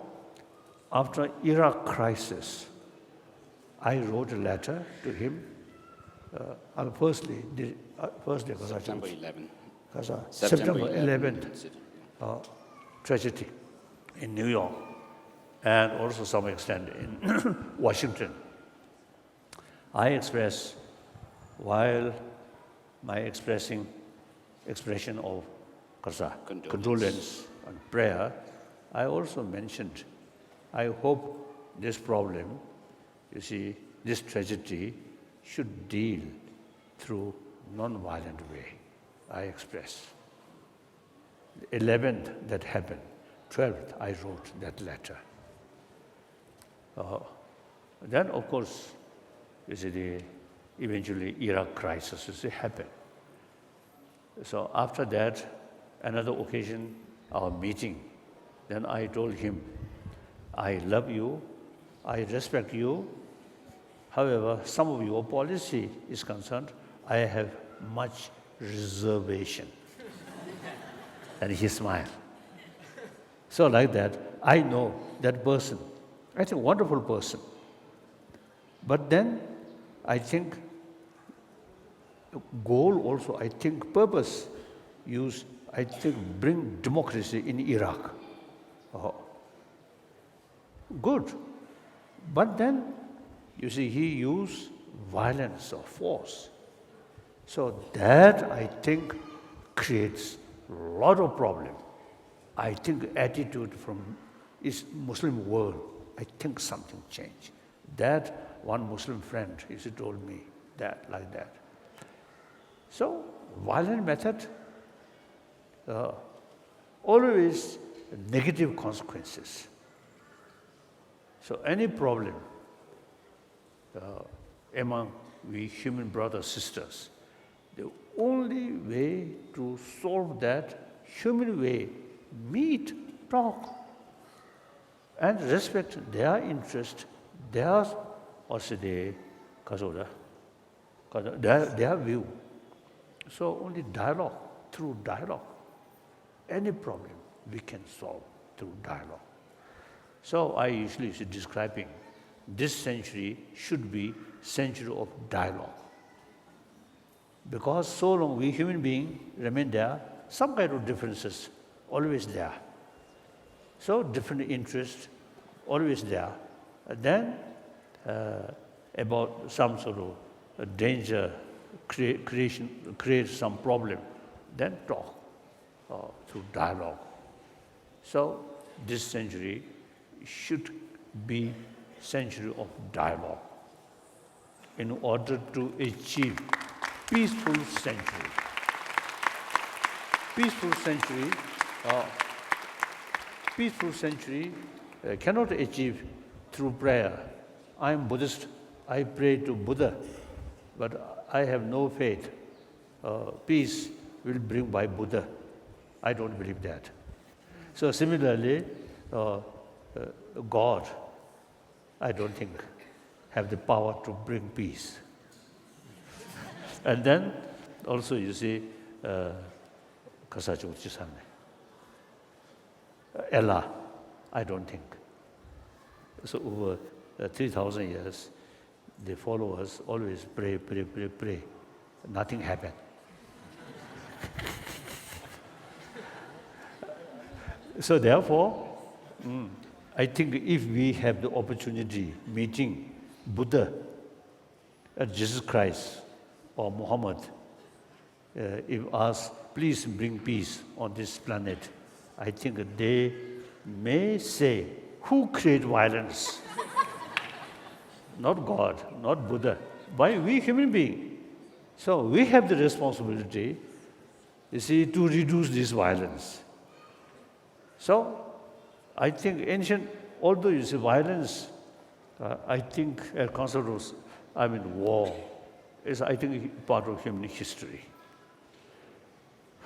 after Iraq crisis, I wrote a letter to him. Firstly, September 11. September 11th tragedy in New York, and also some extent in Washington. I express, while my expression of condolence and prayer, I also mentioned, I hope this problem, you see, this tragedy should deal through non-violent way. I express. The 11th that happened, 12th I wrote that letter. Then of course, you see, eventually Iraq crisis happened. So after that, another occasion, our meeting, then I told him, I love you, I respect you. However, some of your policy is concerned, I have much reservation. And he smiled. So like that, I know that person. I think wonderful person. But then I think goal also, I think purpose, I think bring democracy in Iraq. Good. But then, you see, he used violence or force. So that, I think, creates a lot of problem. I think attitude from this Muslim world, I think something changed. That one Muslim friend, he told me that, like that. So, violent method, always negative consequences. So any problem among we human brothers, sisters, the only way to solve that human way, meet, talk, and respect their interest, their view. So only dialogue, through dialogue, any problem we can solve through dialogue. So I usually describing this century should be century of dialogue. Because so long we human beings remain there, some kind of differences always there. So different interests, always there. And then about some sort of danger, create some problem, then talk through dialogue. So this century should be century of dialogue in order to achieve peaceful century. Peaceful century cannot achieve through prayer. I am Buddhist, I pray to Buddha, but I have no faith. Peace will bring by Buddha. I don't believe that. So similarly, God, I don't think, have the power to bring peace. And then also you see, Allah, I don't think. So over 3,000 years, the followers always pray. Nothing happened. So therefore, I think if we have the opportunity meeting Buddha, Jesus Christ, or Muhammad, if asked, please bring peace on this planet, I think they may say, who created violence? Not God, not Buddha, but we human beings. So we have the responsibility, you see, to reduce this violence. So I think ancient, although you see violence, I think a concept of, war is, I think, part of human history.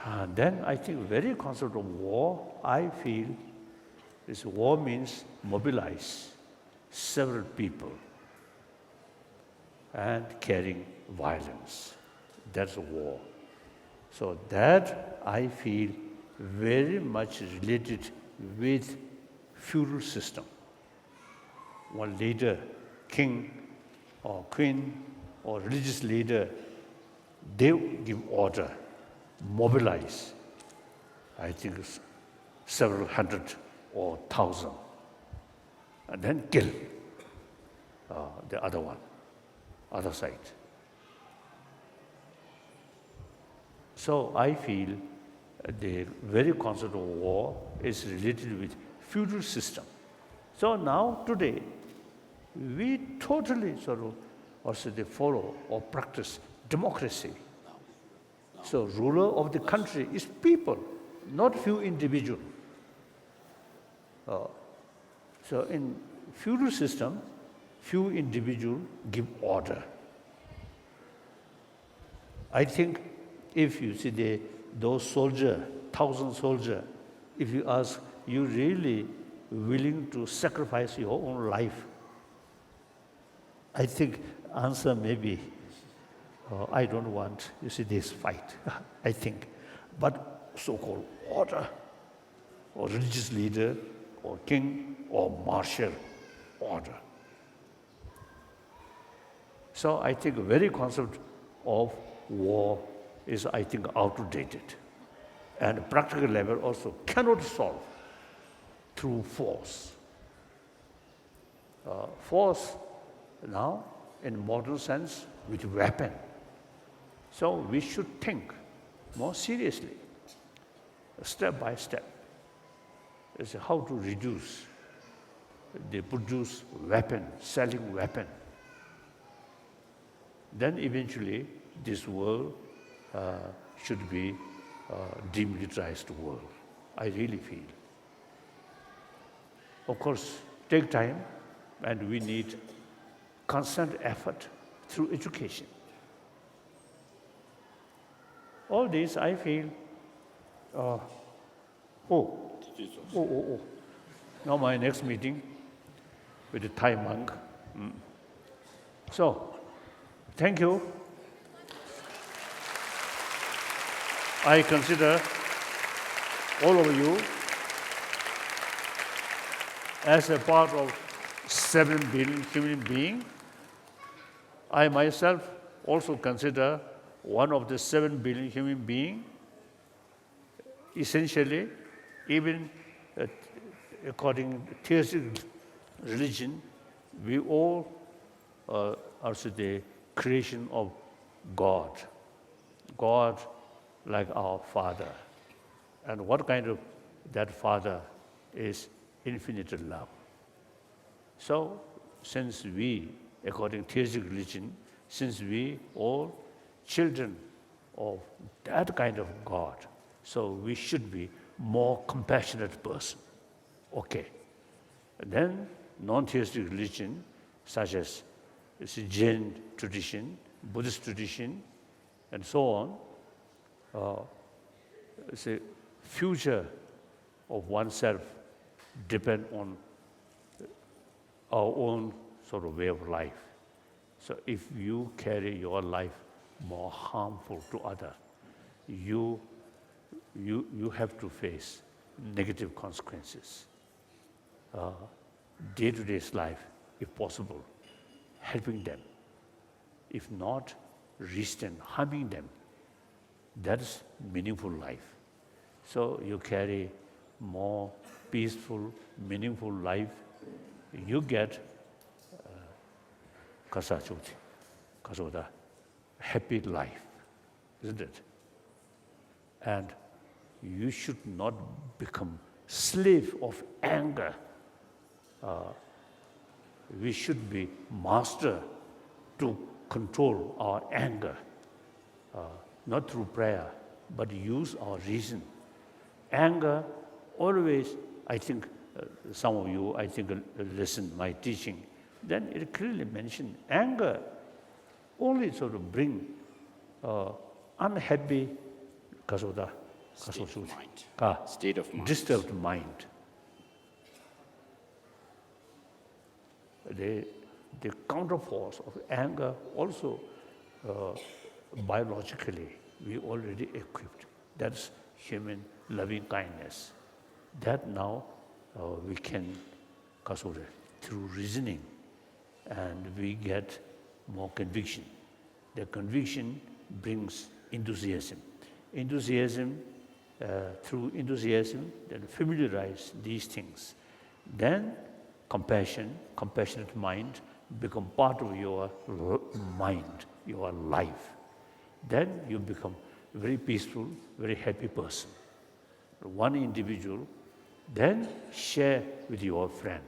And then I think very concept of war, I feel, is war means mobilize several people and carrying violence. That's a war. So that I feel very much related with feudal system. One leader, king or queen or religious leader, they give order, mobilize, I think it's several hundred or thousand, and then kill the other side. So I feel the very concept of war is related with feudal system. So now, today, we totally they follow or practice democracy. So ruler of the country is people, not few individuals. So in feudal system, few individuals give order. I think if you see those soldiers, 1,000 soldiers, if you ask, you really willing to sacrifice your own life? I think answer may be, I don't want, you see, this fight, I think. But so-called order, or religious leader, or king, or martial order. So I think the very concept of war is, I think, outdated. And practical level also cannot solve through force. Force now, in modern sense, with weapon. So we should think more seriously, step by step, is how to reduce. They produce weapon, selling weapon. Then eventually, this world should be demilitarized world. I really feel. Of course, take time, and we need constant effort through education. All this, I feel, now my next meeting with the Thai monk. So, thank you. I consider all of you as a part of 7 billion human beings. I myself also consider one of the 7 billion human beings. Essentially, even according to theistic religion, we all are the creation of God. God like our Father. And what kind of that Father is infinite love. So, since we, according to theistic religion, since we all children of that kind of God, so we should be more compassionate person. Okay. And then non-theistic religion, such as Jain tradition, Buddhist tradition, and so on, say future of oneself depend on our own sort of way of life. So if you carry your life more harmful to others, you have to face negative consequences. Day-to-day life, if possible, helping them. If not, resisting, harming them. That's meaningful life. So you carry more peaceful, meaningful life. You get happy life, isn't it? And you should not become slave of anger. We should be master to control our anger, not through prayer, but use our reason. Anger always, I think, some of you, I think, listen to my teaching, then it clearly mentioned anger only sort of bring unhappy state of mind. Disturbed mind. The counterforce of anger also biologically we already equipped. That's human loving kindness. That now we can through reasoning, and we get more conviction. The conviction brings enthusiasm. Through enthusiasm, then familiarize these things. Then compassionate mind become part of your mind, your life. Then you become a very peaceful, very happy person. One individual, then share with your friend.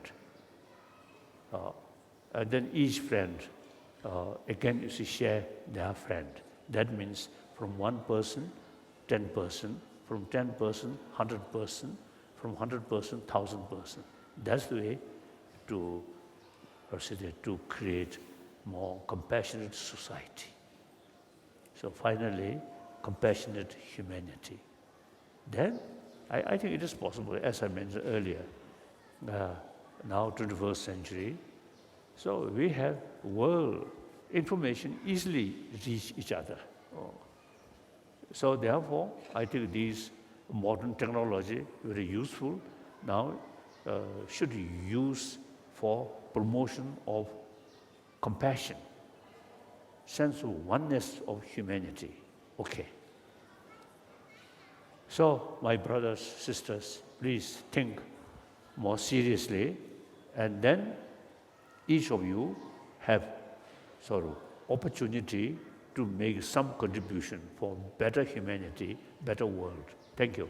And then each friend, again you see share their friend. That means from one person, 10 person, from 10 person, 100 person, from 100 person, 1,000 person. That's the way to create more compassionate society. So finally, compassionate humanity. Then, I think it is possible, as I mentioned earlier, now 21st century, so we have world information easily reach each other. So therefore, I think these modern technology very useful now should use for promotion of compassion, sense of oneness of humanity. Okay. So, my brothers, sisters, please think more seriously, and then each of you have sort of opportunity to make some contribution for better humanity, better world. Thank you.